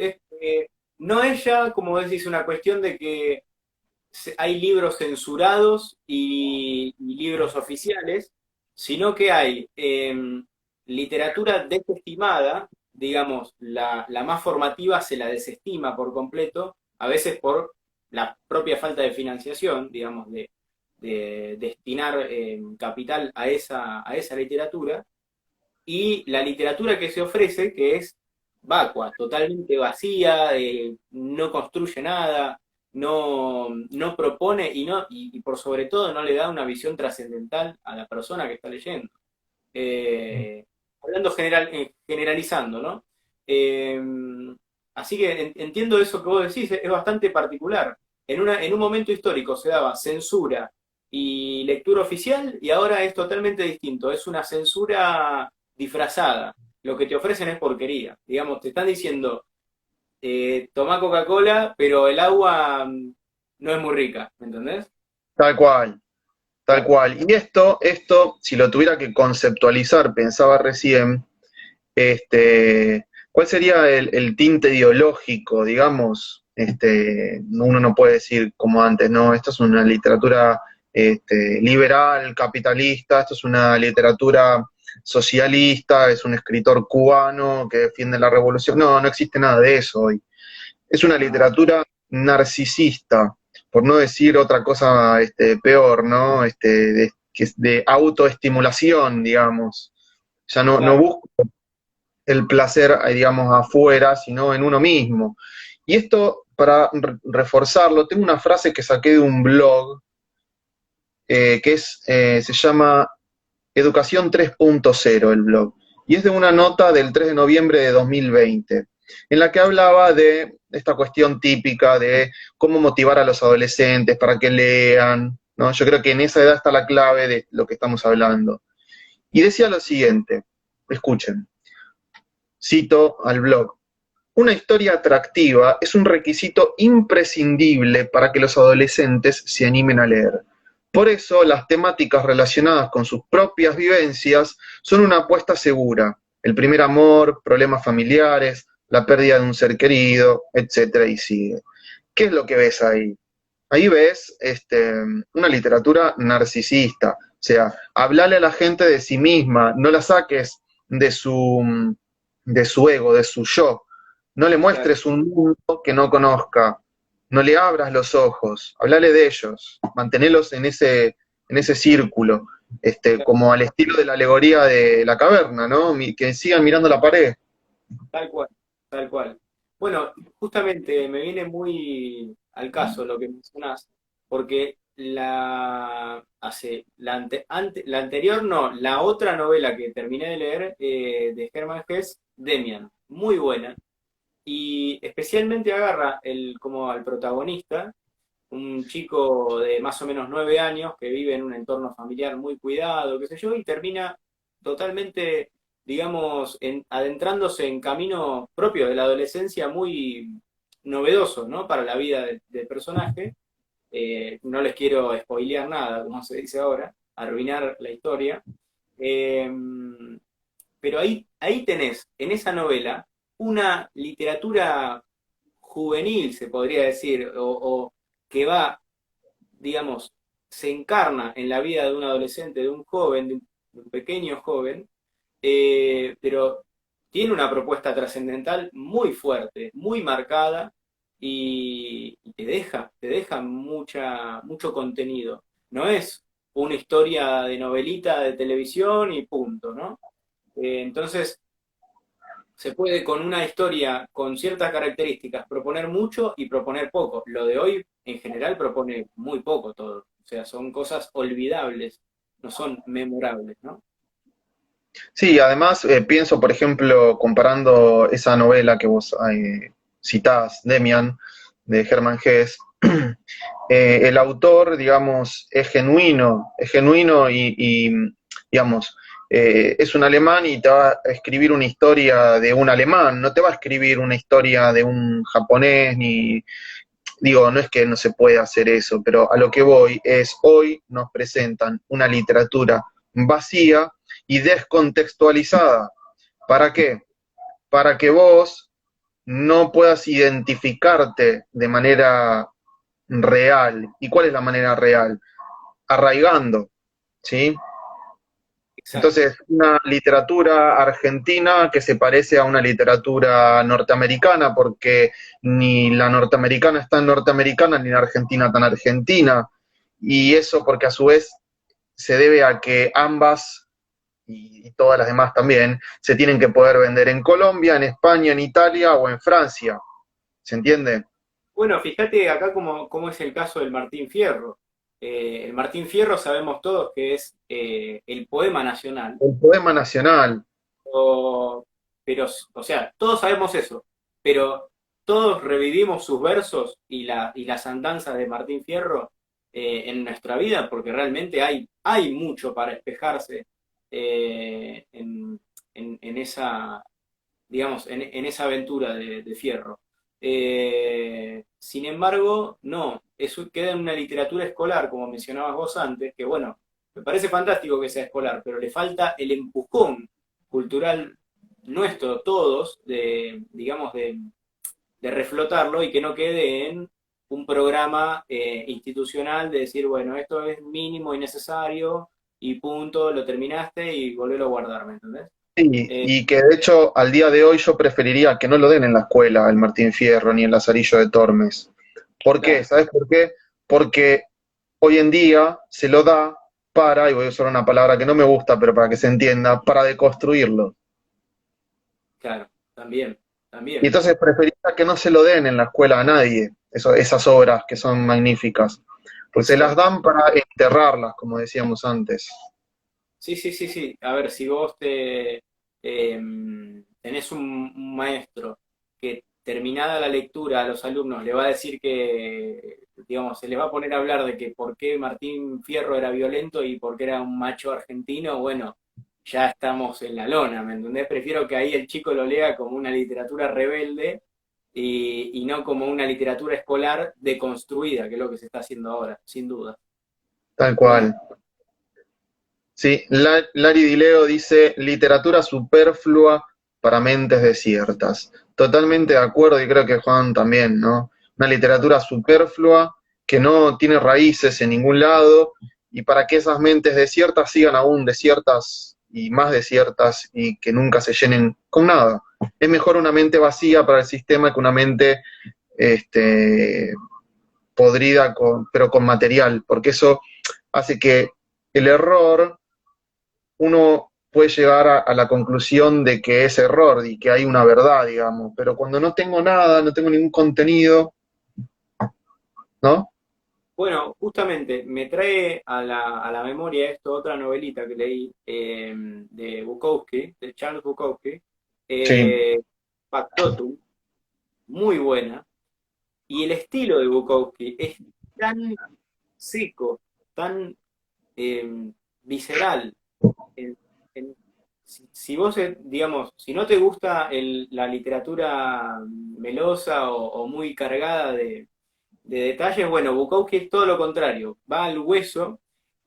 No es ya, como decís, una cuestión de que hay libros censurados y libros oficiales, sino que hay literatura desestimada, digamos, la más formativa se la desestima por completo, a veces por la propia falta de financiación, digamos, de destinar capital a esa literatura, y la literatura que se ofrece, que es vacua, totalmente vacía, no construye nada, no propone y por sobre todo no le da una visión trascendental a la persona que está leyendo. Eh, hablando generalizando, ¿no? Eh, así que entiendo eso que vos decís, es bastante particular. En un momento histórico se daba censura y lectura oficial y ahora es totalmente distinto, es una censura disfrazada. Lo que te ofrecen es porquería. Digamos, te están diciendo, tomá Coca-Cola, pero el agua no es muy rica, ¿me entendés? Tal cual, tal Claro, cual. Y si lo tuviera que conceptualizar, pensaba recién, ¿cuál sería el tinte ideológico, digamos? Uno no puede decir como antes, no, esto es una literatura liberal, capitalista, esto es una literatura socialista, es un escritor cubano que defiende la revolución. No, no existe nada de eso hoy. Es una literatura narcisista, por no decir otra cosa peor, ¿no? Que es de autoestimulación, digamos. Ya no claro. busco el placer, digamos, afuera, sino en uno mismo. Y esto, para reforzarlo, tengo una frase que saqué de un blog se llama Educación 3.0, el blog. Y es de una nota del 3 de noviembre de 2020, en la que hablaba de esta cuestión típica de cómo motivar a los adolescentes para que lean, ¿no? Yo creo que en esa edad está la clave de lo que estamos hablando. Y decía lo siguiente, escuchen, cito al blog. Una historia atractiva es un requisito imprescindible para que los adolescentes se animen a leer. Por eso, las temáticas relacionadas con sus propias vivencias son una apuesta segura. El primer amor, problemas familiares, la pérdida de un ser querido, etcétera, y sigue. ¿Qué es lo que ves ahí? Ahí ves una literatura narcisista, o sea, hablarle a la gente de sí misma, no la saques de de su ego, de su yo, no le Claro. muestres un mundo que no conozca, no le abras los ojos, hablale de ellos, mantenelos en ese círculo, como al estilo de la alegoría de la caverna, ¿no? Que sigan mirando la pared. Tal cual, tal cual. Bueno, justamente me viene muy al caso lo que mencionás, porque la anterior no, la otra novela que terminé de leer de Hermann Hesse, Demian, muy buena, y especialmente agarra como al protagonista, un chico de más o menos 9 años que vive en un entorno familiar muy cuidado, qué sé yo, y termina totalmente, digamos, adentrándose en camino propio de la adolescencia muy novedoso, ¿no? Para la vida del personaje. No les quiero spoilear nada, como se dice ahora, arruinar la historia. Eh, pero ahí tenés, en esa novela, una literatura juvenil, se podría decir, o que va, digamos, se encarna en la vida de un adolescente, de un joven, de un pequeño joven, pero tiene una propuesta trascendental muy fuerte, muy marcada, y te deja mucho contenido. No es una historia de novelita de televisión y punto, ¿no? Entonces, se puede con una historia con ciertas características proponer mucho y proponer poco. Lo de hoy en general propone muy poco todo. O sea, son cosas olvidables, no son memorables, ¿no? Sí, además pienso, por ejemplo, comparando esa novela que vos citás, Demian, de Hermann Hesse, el autor, digamos, es genuino digamos, es un alemán y te va a escribir una historia de un alemán, no te va a escribir una historia de un japonés, ni, digo, no es que no se pueda hacer eso, pero a lo que voy es, hoy nos presentan una literatura vacía y descontextualizada. ¿Para qué? Para que vos no puedas identificarte de manera real. ¿Y cuál es la manera real? Arraigando, ¿sí? Exacto. Entonces, una literatura argentina que se parece a una literatura norteamericana, porque ni la norteamericana es tan norteamericana, ni la argentina tan argentina. Y eso porque a su vez se debe a que ambas, y todas las demás también, se tienen que poder vender en Colombia, en España, en Italia o en Francia. ¿Se entiende? Bueno, fíjate acá cómo es el caso del Martín Fierro. El Martín Fierro sabemos todos que es el poema nacional, El poema nacional, o- pero, o sea, todos sabemos eso, pero todos revivimos sus versos y las andanzas de Martín Fierro en nuestra vida, porque realmente hay mucho para espejarse eh, en, en esa, digamos, en esa aventura de Fierro. Sin embargo, no, eso queda en una literatura escolar, como mencionabas vos antes, que bueno, me parece fantástico que sea escolar, pero le falta el empujón cultural nuestro, todos, digamos, de reflotarlo y que no quede en un programa institucional de decir, bueno, esto es mínimo y necesario y punto, lo terminaste y volverlo a guardar, ¿me entendés? sí, Eh, y que de hecho al día de hoy yo preferiría que no lo den en la escuela el Martín Fierro ni el Lazarillo de Tormes. ¿Por qué? claro, ¿Sabes por qué? Porque hoy en día se lo da para, y voy a usar una palabra que no me gusta, pero para que se entienda, para deconstruirlo. claro, también, Y también. entonces preferiría que no se lo den en la escuela a nadie, esas obras que son magníficas, pues se las Exacto. dan para enterrarlas, como decíamos antes. Sí, sí, sí, sí. A ver, si vos tenés un maestro que terminada la lectura a los alumnos le va a decir que, digamos, se les va a poner a hablar de que por qué Martín Fierro era violento y por qué era un macho argentino, bueno, ya estamos en la lona, ¿me entendés? Prefiero que ahí el chico lo lea como una literatura rebelde y no como una literatura escolar deconstruida, que es lo que se está haciendo ahora, sin duda. Tal Bueno, cual. Sí, Lari Di Leo dice literatura superflua para mentes desiertas. Totalmente de acuerdo y creo que Juan también, ¿no? Una literatura superflua que no tiene raíces en ningún lado y para que esas mentes desiertas sigan aún desiertas y más desiertas y que nunca se llenen con nada. Es mejor una mente vacía para el sistema que una mente este, podrida pero con material, porque eso hace que el error uno puede llegar a la conclusión de que es error y que hay una verdad, digamos, pero cuando no tengo nada, no tengo ningún contenido, ¿no? bueno, justamente me trae a la memoria esto, otra novelita que leí de Bukowski, de Charles Bukowski, Sí, eh, Factotum, muy buena, y el estilo de Bukowski es tan seco, tan eh, visceral. En- si vos, digamos, si no te gusta la literatura melosa o muy cargada de detalles, bueno, Bukowski es todo lo contrario, va al hueso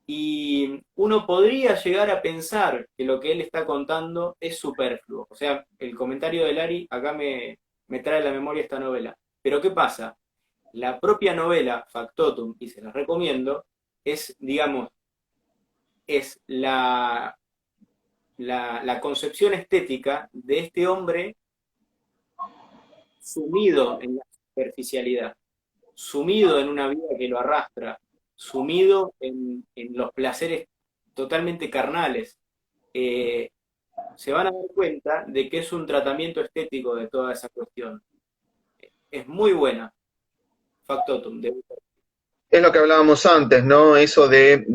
Y uno podría llegar a pensar que lo que él está contando es superfluo. O sea, el comentario de Lari acá me trae a la memoria esta novela. Pero ¿qué pasa? La propia novela, Factotum, y se las recomiendo, es, digamos, es la concepción estética de este hombre sumido en la superficialidad, sumido en una vida que lo arrastra, sumido en los placeres totalmente carnales. Eh, Se van a dar cuenta de que es un tratamiento estético de toda esa cuestión. Es muy buena, Factotum. Es lo que hablábamos antes, ¿no? Eso de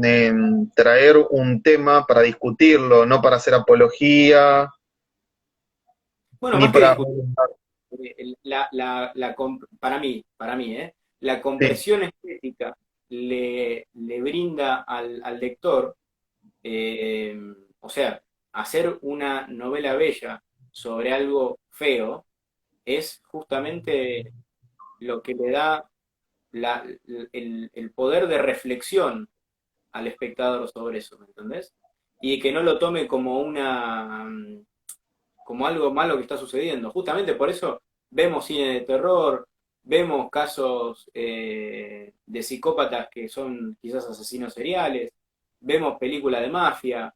traer un tema para discutirlo, no para hacer apología, Bueno, ni más que para... discutir, para mí, la Sí, compresión estética le brinda al lector, o sea, hacer una novela bella sobre algo feo es justamente lo que le da el poder de reflexión al espectador sobre eso, ¿me entendés? Y que no lo tome como como algo malo que está sucediendo. Justamente por eso vemos cine de terror, vemos casos de psicópatas que son quizás asesinos seriales, vemos películas de mafia,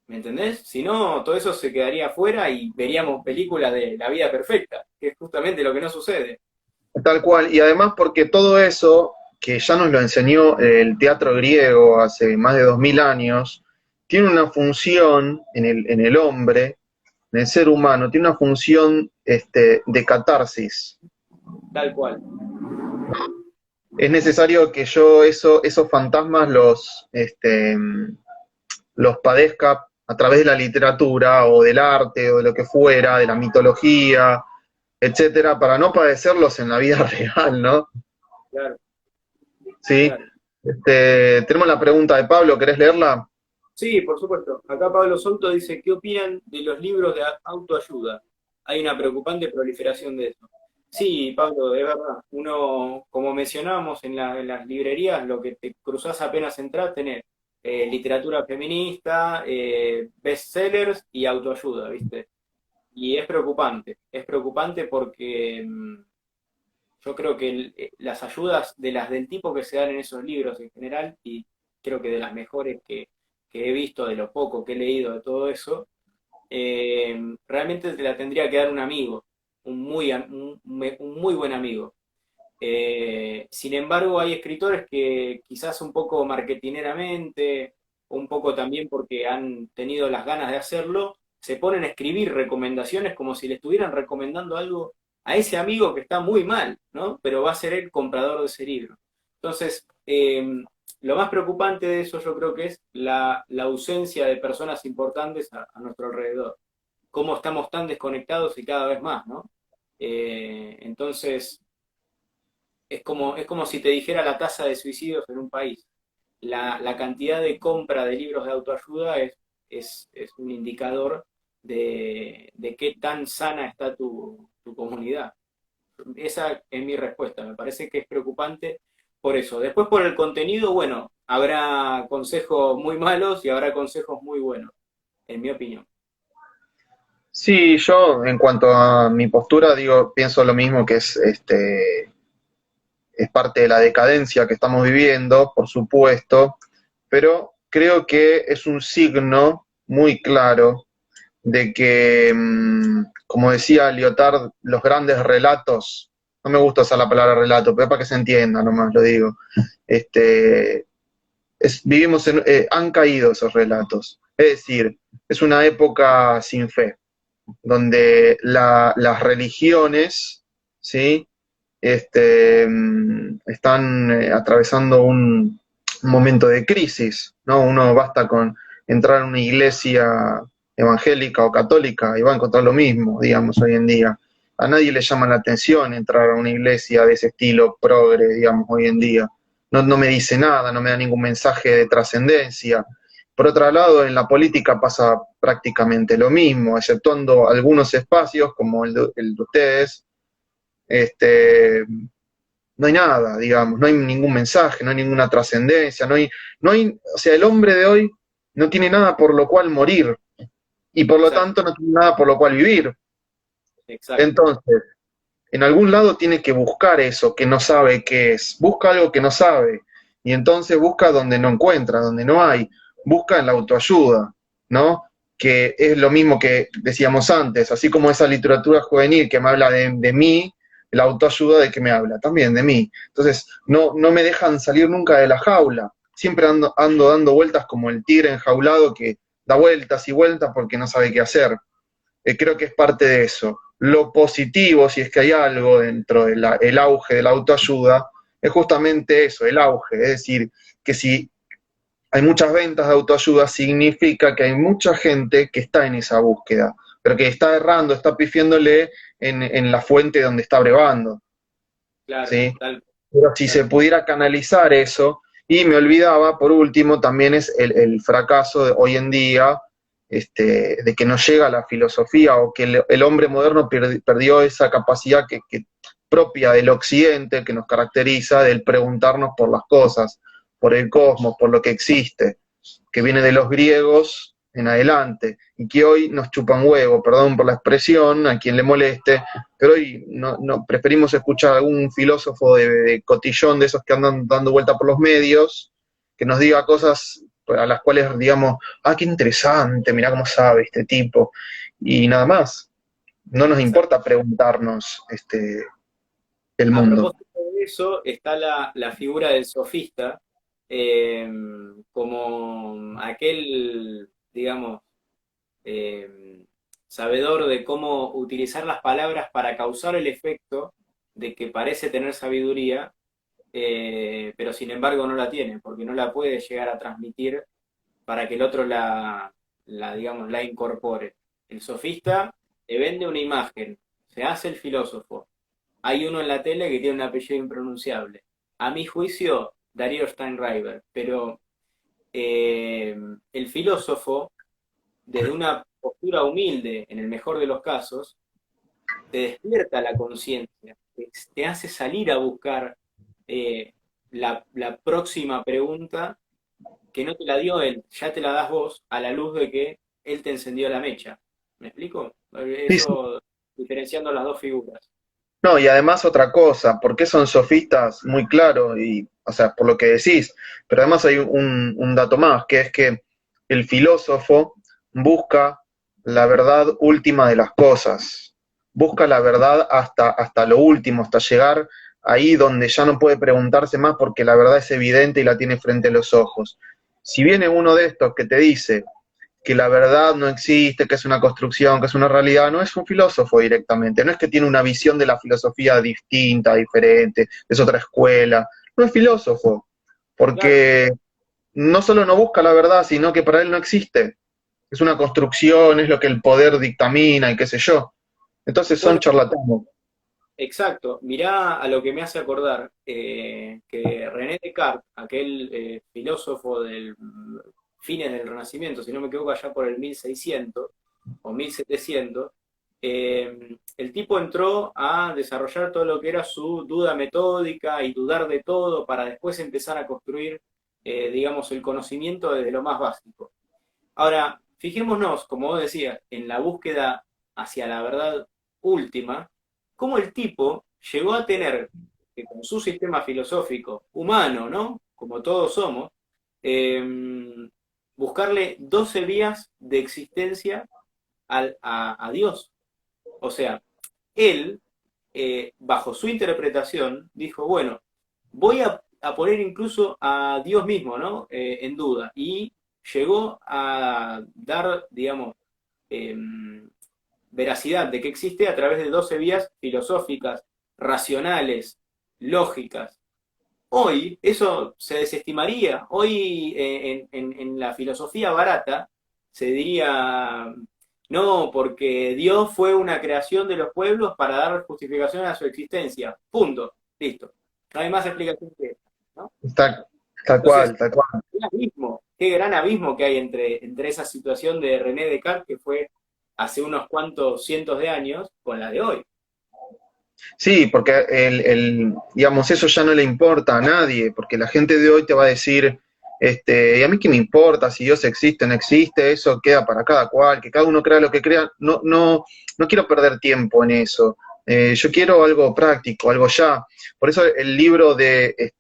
¿me entendés? Si no, todo eso se quedaría afuera y veríamos películas de la vida perfecta, que es justamente lo que no sucede. tal cual. Y además porque todo eso, que ya nos lo enseñó el teatro griego hace más de 2000 años, tiene una función en el hombre, en el ser humano, tiene una función de catarsis. Tal cual. Es necesario que yo esos fantasmas los padezca a través de la literatura o del arte o de lo que fuera, de la mitología, etcétera, para no padecerlos en la vida real, ¿no? Claro, Sí. claro. Tenemos la pregunta de Pablo, ¿querés leerla? Sí, por supuesto. Acá Pablo Souto dice, ¿qué opinan de los libros de autoayuda? Hay una preocupante proliferación de eso. Sí, Pablo, es verdad. Uno, como mencionábamos en las librerías, lo que te cruzás apenas entras, tenés literatura feminista, bestsellers y autoayuda, ¿viste? Y es preocupante porque yo creo que las ayudas de las del tipo que se dan en esos libros en general, y creo que de las mejores que he visto, de lo poco que he leído de todo eso, realmente te la tendría que dar un amigo, un muy buen amigo. Sin embargo, hay escritores que quizás un poco marketineramente, un poco también porque han tenido las ganas de hacerlo, se ponen a escribir recomendaciones como si le estuvieran recomendando algo a ese amigo que está muy mal, ¿no? Pero va a ser el comprador de ese libro. Entonces, lo más preocupante de eso yo creo que es la ausencia de personas importantes a nuestro alrededor. Cómo estamos tan desconectados y cada vez más, ¿no? Entonces, es como si te dijera la tasa de suicidios en un país. La cantidad de compra de libros de autoayuda es un indicador de qué tan sana está tu comunidad. Esa es mi respuesta. Me parece que es preocupante por eso. Después por el contenido, bueno, habrá consejos muy malos y habrá consejos muy buenos, en mi opinión. Sí, yo en cuanto a mi postura, digo, pienso lo mismo que es parte de la decadencia que estamos viviendo, por supuesto, pero creo que es un signo muy claro de que, como decía Lyotard, los grandes relatos, no me gusta usar la palabra relato, pero es para que se entienda nomás, lo digo, este, han caído esos relatos. Es decir, es una época sin fe, donde las religiones, ¿sí? Están atravesando un momento de crisis, ¿no? Uno basta con entrar a una iglesia evangélica o católica y va a encontrar lo mismo, digamos, hoy en día. A nadie le llama la atención entrar a una iglesia de ese estilo progre, digamos, hoy en día. No, no me dice nada, no me da ningún mensaje de trascendencia. Por otro lado, en la política pasa prácticamente lo mismo, exceptuando algunos espacios como el de ustedes, este, no hay nada, digamos, no hay ningún mensaje, no hay ninguna trascendencia, o sea, el hombre de hoy no tiene nada por lo cual morir, y por lo Exacto, tanto no tiene nada por lo cual vivir. exacto. Entonces, en algún lado tiene que buscar eso que no sabe qué es, busca algo que no sabe, y entonces busca donde no encuentra, donde no hay, busca en la autoayuda, ¿no? Que es lo mismo que decíamos antes, así como esa literatura juvenil que me habla de mí, la autoayuda de que me habla también de mí. Entonces, no me dejan salir nunca de la jaula, siempre ando dando vueltas como el tigre enjaulado que da vueltas y vueltas porque no sabe qué hacer. Creo que es parte de eso. Lo positivo, si es que hay algo dentro del auge de la autoayuda, es justamente eso, el auge. Es decir, que si hay muchas ventas de autoayuda, significa que hay mucha gente que está en esa búsqueda, pero que está errando, está pifiándole en la fuente donde está brevando. Claro, ¿Sí? tal, Pero si se tal. pudiera canalizar eso, y me olvidaba, por último, también es el fracaso de hoy en día, de que no llega la filosofía o que el hombre moderno perdió esa capacidad que propia del occidente, que nos caracteriza, del preguntarnos por las cosas, por el cosmos, por lo que existe, que viene de los griegos en adelante, y que hoy nos chupan huevo, perdón por la expresión, a quien le moleste, pero hoy preferimos escuchar a algún filósofo de cotillón, de esos que andan dando vuelta por los medios, que nos diga cosas a las cuales digamos, qué interesante, mirá cómo sabe este tipo, y nada más. No nos Exacto. importa preguntarnos el A mundo. propósito de eso, está la figura del sofista, eh, como aquel, digamos, eh, sabedor de cómo utilizar las palabras para causar el efecto de que parece tener sabiduría, pero sin embargo no la tiene, porque no la puede llegar a transmitir para que el otro digamos, la incorpore. El sofista te vende una imagen, se hace el filósofo. Hay uno en la tele que tiene un apellido impronunciable. A mi juicio, Darío Steinreiber, pero eh, el filósofo, desde una postura humilde, en el mejor de los casos, te despierta la conciencia, te hace salir a buscar la próxima pregunta que no te la dio él, ya te la das vos a la luz de que él te encendió la mecha. ¿Me explico? Sí, sí. Eso diferenciando las dos figuras. No, y además otra cosa, ¿por qué son sofistas? Muy claro, y, o sea, por lo que decís, pero además hay un dato más, que es que el filósofo busca la verdad última de las cosas, busca la verdad hasta lo último, hasta llegar ahí donde ya no puede preguntarse más porque la verdad es evidente y la tiene frente a los ojos. Si viene uno de estos que te dice, que la verdad no existe, que es una construcción, que es una realidad, no es un filósofo directamente, no es que tiene una visión de la filosofía distinta, diferente, es otra escuela, no es filósofo, Claro, porque no solo no busca la verdad, sino que para él no existe, es una construcción, es lo que el poder dictamina y qué sé yo. Entonces son bueno, charlatanes. exacto. Mirá a lo que me hace acordar que René Descartes, aquel filósofo del fines del Renacimiento, si no me equivoco, allá por el 1600 o 1700, el tipo entró a desarrollar todo lo que era su duda metódica y dudar de todo para después empezar a construir, digamos, el conocimiento desde lo más básico. Ahora, fijémonos, como vos decías, en la búsqueda hacia la verdad última, cómo el tipo llegó a tener que con su sistema filosófico humano, ¿no? Como todos somos, eh, buscarle 12 vías de existencia a Dios. O sea, él, bajo su interpretación, dijo, bueno, voy a poner incluso a Dios mismo, ¿no? En duda. Y llegó a dar, digamos, eh, veracidad de que existe a través de 12 vías filosóficas, racionales, lógicas. Hoy eso se desestimaría. Hoy en la filosofía barata se diría, no, porque Dios fue una creación de los pueblos para dar justificación a su existencia. Punto. Listo. No hay más explicación que esa, ¿no? Tal, tal Entonces, cual, tal cual. qué gran abismo que hay entre esa situación de René Descartes, que fue hace unos cuantos cientos de años, con la de hoy. Sí, porque digamos, eso ya no le importa a nadie, porque la gente de hoy te va a decir, ¿y a mí qué me importa si Dios existe o no existe? Eso queda para cada cual, que cada uno crea lo que crea. No, no, no quiero perder tiempo en eso. Yo quiero algo práctico, algo ya. Por eso el libro de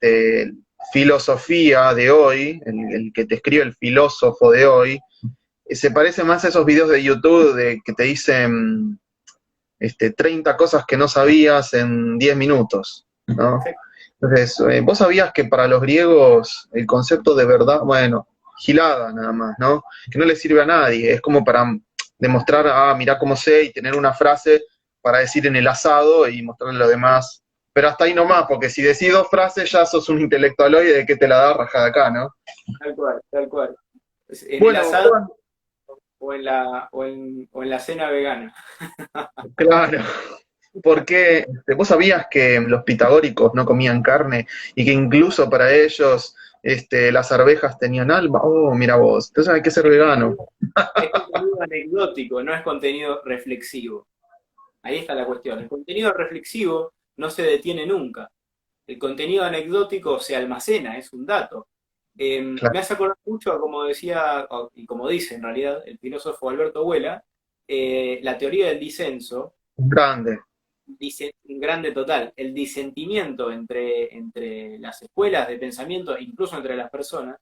filosofía de hoy, el que te escribe el filósofo de hoy, se parece más a esos videos de YouTube que te dicen 30 cosas que no sabías en 10 minutos, ¿no? Entonces, vos sabías que para los griegos el concepto de verdad, bueno, gilada nada más, ¿no? Que no le sirve a nadie, es como para demostrar, mirá cómo sé, y tener una frase para decir en el asado y mostrarle lo demás. Pero hasta ahí nomás, porque si decís dos frases ya sos un intelectualoide de que te la da rajada acá, ¿no? Tal cual, tal cual. En el Bueno, asado Juan, o en la cena vegana. claro. Porque vos sabías que los pitagóricos no comían carne y que incluso para ellos las arvejas tenían alma. Oh, mira vos, entonces hay que ser vegano. Es contenido anecdótico, no es contenido reflexivo. Ahí está la cuestión. El contenido reflexivo no se detiene nunca. El contenido anecdótico se almacena, es un dato. Me Claro, hace acordar mucho a como decía, y como dice en realidad el filósofo Alberto Huela, la teoría del disenso, grande. un grande total, el disentimiento entre las escuelas de pensamiento, incluso entre las personas,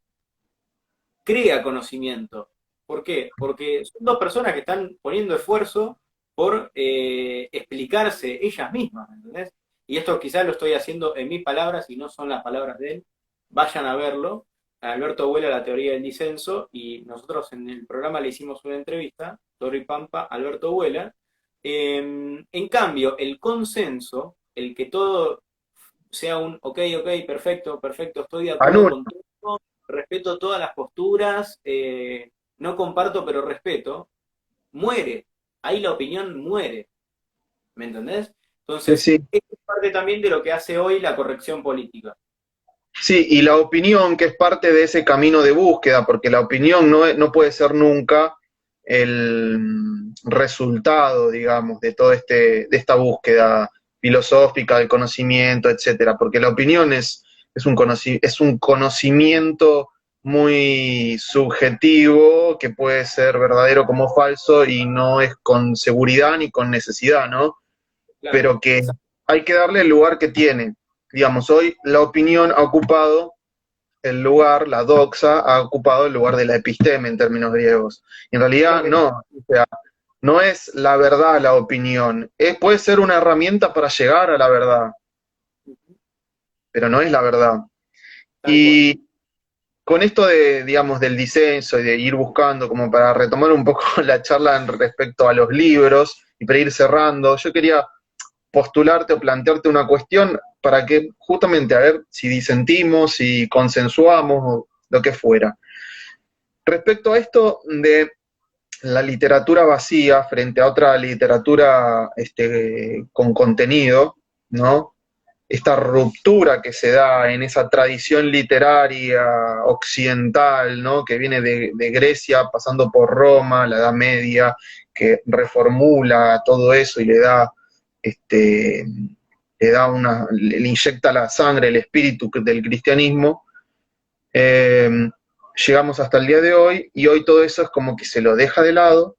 crea conocimiento. ¿Por qué? Porque son dos personas que están poniendo esfuerzo por explicarse ellas mismas, ¿entendés? Y esto quizás lo estoy haciendo en mis palabras y no son las palabras de él. Vayan a verlo. Alberto Vuela, la teoría del disenso, y nosotros en el programa le hicimos una entrevista, Torri Pampa, Alberto Vuela. En cambio, el consenso, el que todo sea un ok, ok, perfecto, perfecto, estoy de acuerdo Anul, con todo, respeto todas las posturas, no comparto pero respeto, muere. Ahí la opinión muere. ¿Me entendés? sí, Entonces, sí. esto es parte también de lo que hace hoy la corrección política. Sí, y la opinión que es parte de ese camino de búsqueda, porque la opinión no puede ser nunca el resultado, digamos, de todo de esta búsqueda filosófica del conocimiento, etcétera, porque la opinión es un conocimiento muy subjetivo que puede ser verdadero como falso y no es con seguridad ni con necesidad, ¿no? Claro, Pero que exacto, hay que darle el lugar que tiene. Digamos, hoy la opinión ha ocupado el lugar, la doxa ha ocupado el lugar de la episteme en términos griegos. Y en es lo realidad que no, o sea, no es la verdad la opinión, puede ser una herramienta para llegar a la verdad, pero no es la verdad. tal cual. Y con esto digamos, del disenso y de ir buscando, como para retomar un poco la charla en respecto a los libros y para ir cerrando, yo quería postularte o plantearte una cuestión para que justamente a ver si disentimos, si consensuamos o lo que fuera. Respecto a esto de la literatura vacía frente a otra literatura con contenido, ¿no? Esta ruptura que se da en esa tradición literaria occidental, ¿no? Que viene de Grecia, pasando por Roma, la Edad Media, que reformula todo eso y le inyecta la sangre, el espíritu del cristianismo. Eh, Llegamos hasta el día de hoy y hoy todo eso es como que se lo deja de lado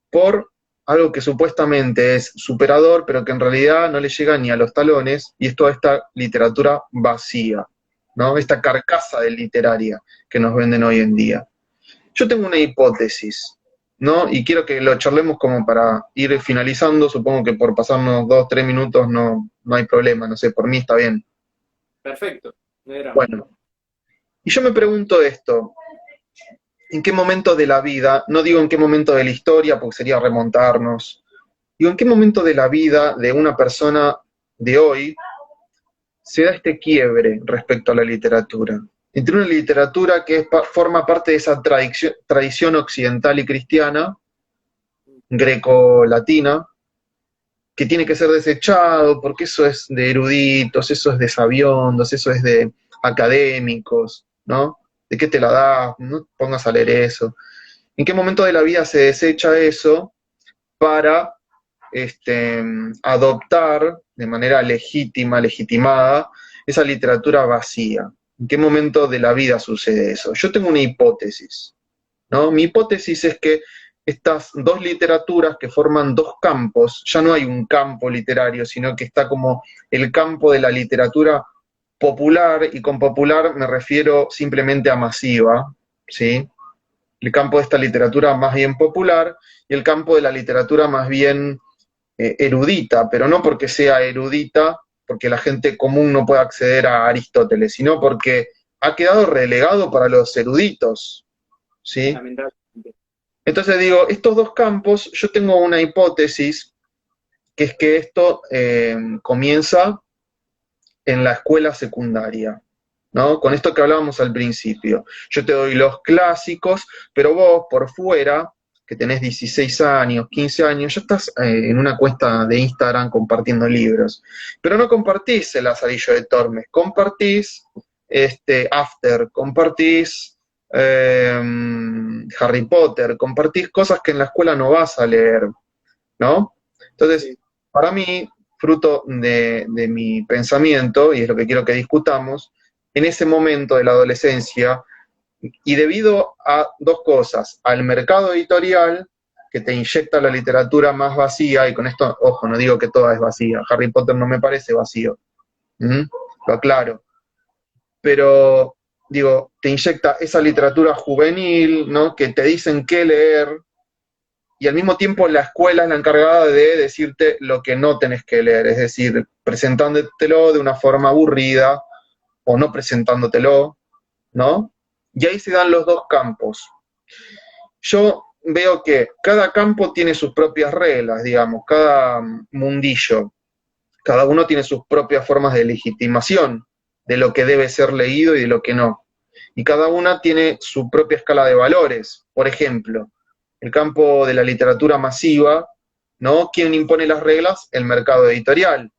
por algo que supuestamente es superador, pero que en realidad no le llega ni a los talones, y es toda esta literatura vacía, ¿no? Esta carcasa de literaria que nos venden hoy en día. Yo tengo una hipótesis, ¿no? Y quiero que lo charlemos como para ir finalizando, supongo que por pasarnos 2, 3 minutos no hay problema, no sé, por mí está bien. Perfecto, no hay drama. Bueno, y yo me pregunto esto, ¿en qué momento de la vida, no digo en qué momento de la historia, porque sería remontarnos, digo, ¿en qué momento de la vida de una persona de hoy se da este quiebre respecto a la literatura? Entre una literatura que forma parte de esa tradición occidental y cristiana, greco-latina, que tiene que ser desechado porque eso es de eruditos, eso es de sabiondos, eso es de académicos, ¿no? ¿De qué te la das? No pongas a leer eso. ¿En qué momento de la vida se desecha eso para adoptar de manera legítima, legitimada, esa literatura vacía? ¿En qué momento de la vida sucede eso? Yo tengo una hipótesis, ¿no? Mi hipótesis es que estas dos literaturas que forman dos campos, ya no hay un campo literario, sino que está como el campo de la literatura popular, y con popular me refiero simplemente a masiva, ¿sí? El campo de esta literatura más bien popular y el campo de la literatura más bien erudita, pero no porque sea erudita, porque la gente común no puede acceder a Aristóteles, sino porque ha quedado relegado para los eruditos, ¿sí? Lamentablemente. Entonces digo, estos dos campos, yo tengo una hipótesis, que es que esto comienza en la escuela secundaria, ¿no? Con esto que hablábamos al principio. Yo te doy los clásicos, pero vos por fuera, que tenés 16 años, 15 años, ya estás en una cuenta de Instagram compartiendo libros. Pero no compartís el Lazarillo de Tormes, compartís After, compartís Harry Potter, compartís cosas que en la escuela no vas a leer, ¿no? Entonces, Sí. para mí, fruto de mi pensamiento, y es lo que quiero que discutamos, en ese momento de la adolescencia, y debido a dos cosas, al mercado editorial, que te inyecta la literatura más vacía, y con esto, ojo, no digo que toda es vacía, Harry Potter no me parece vacío, ¿Mm? Lo aclaro, pero digo, te inyecta esa literatura juvenil, ¿no? Que te dicen qué leer, y al mismo tiempo la escuela es la encargada de decirte lo que no tenés que leer, es decir, presentándotelo de una forma aburrida o no presentándotelo, ¿no? Y ahí se dan los dos campos. Yo veo que cada campo tiene sus propias reglas, digamos, cada mundillo, cada uno tiene sus propias formas de legitimación de lo que debe ser leído y de lo que no. Y cada una tiene su propia escala de valores. Por ejemplo, el campo de la literatura masiva, ¿no? ¿Quién impone las reglas? El mercado editorial.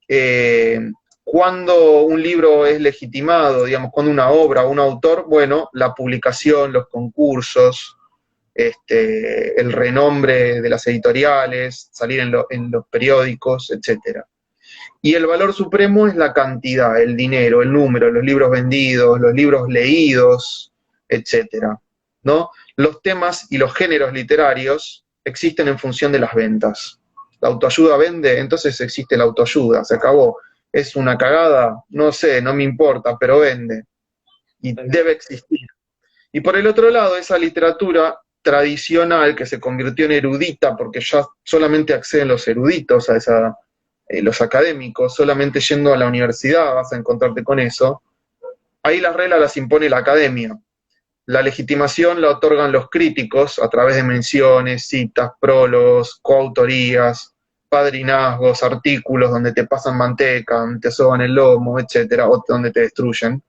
Eh, cuando un libro es legitimado, digamos, cuando una obra o un autor, bueno, la publicación, los concursos, el renombre de las editoriales, salir en los periódicos, etcétera. Y el valor supremo es la cantidad, el dinero, el número, los libros vendidos, los libros leídos, etcétera, ¿no? Los temas y los géneros literarios existen en función de las ventas. La autoayuda vende, entonces existe la autoayuda, se acabó. ¿Es una cagada? No sé, no me importa, pero vende. Y debe existir. Y por el otro lado, esa literatura tradicional que se convirtió en erudita, porque ya solamente acceden los eruditos a esa, los académicos, solamente yendo a la universidad vas a encontrarte con eso, ahí las reglas las impone la academia. La legitimación la otorgan los críticos a través de menciones, citas, prólogos, coautorías, padrinazgos, artículos donde te pasan manteca, donde te soban el lomo, etcétera, o donde te destruyen.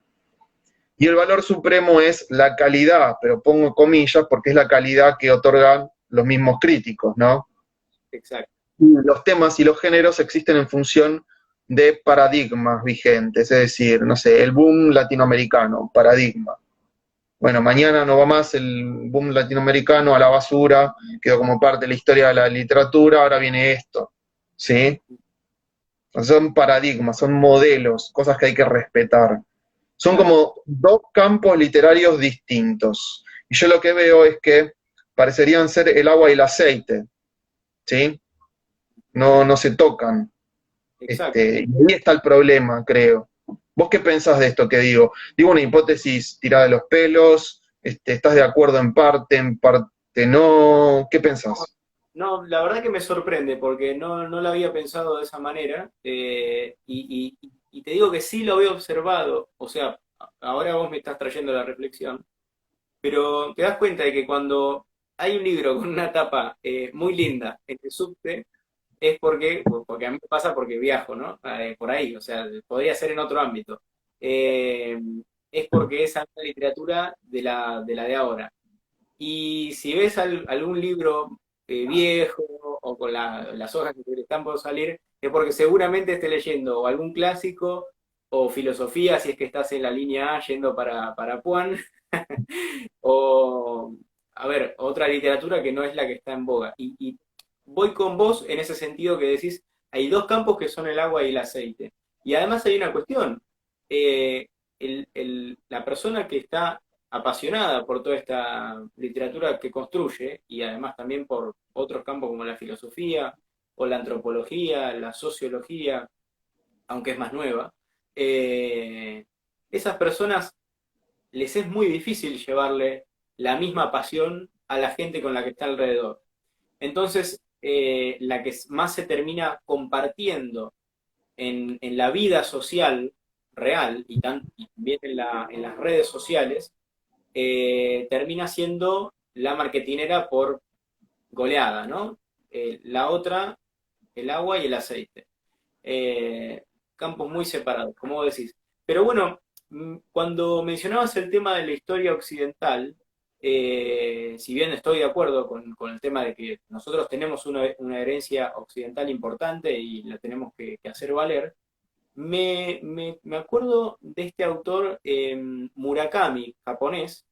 Y el valor supremo es la calidad, pero pongo comillas porque es la calidad que otorgan los mismos críticos, ¿no? Exacto. Los temas y los géneros existen en función de paradigmas vigentes, es decir, no sé, el boom latinoamericano, paradigma. Bueno, mañana no va más el boom latinoamericano a la basura, quedó como parte de la historia de la literatura, ahora viene esto, ¿sí? Son paradigmas, son modelos, cosas que hay que respetar. Son Claro. como dos campos literarios distintos. Y yo lo que veo es que parecerían ser el agua y el aceite, ¿sí? No, no se tocan. Exacto. Y ahí está el problema, creo. ¿Vos qué pensás de esto que digo? Digo una hipótesis tirada de los pelos, ¿estás de acuerdo en parte no? ¿Qué pensás? No, la verdad que me sorprende porque no lo había pensado de esa manera, y te digo que sí lo he observado, o sea, ahora vos me estás trayendo la reflexión, pero te das cuenta de que cuando hay un libro con una tapa muy linda en el subte, es porque a mí me pasa porque viajo, ¿no? Por ahí, o sea, podría ser en otro ámbito. Eh, es porque es alta literatura de la de ahora. Y si ves algún libro viejo o con las hojas que te están por salir, es porque seguramente esté leyendo o algún clásico o filosofía, si es que estás en la línea A yendo para Puan, o, a ver, otra literatura que no es la que está en boga. Y voy con vos en ese sentido que decís, hay dos campos que son el agua y el aceite. Y además hay una cuestión, la persona que está apasionada por toda esta literatura que construye, y además también por otros campos como la filosofía o la antropología, la sociología, aunque es más nueva, esas personas les es muy difícil llevarle la misma pasión a la gente con la que está alrededor. Entonces, la que más se termina compartiendo en la vida social real y también en las redes sociales, termina siendo la marketinera por goleada, ¿no? La otra, el agua y el aceite. Eh, Campos muy separados, como vos decís. Pero bueno, cuando mencionabas el tema de la historia occidental, si bien estoy de acuerdo con el tema de que nosotros tenemos una herencia occidental importante y la tenemos que hacer valer, me acuerdo de este autor Murakami, japonés,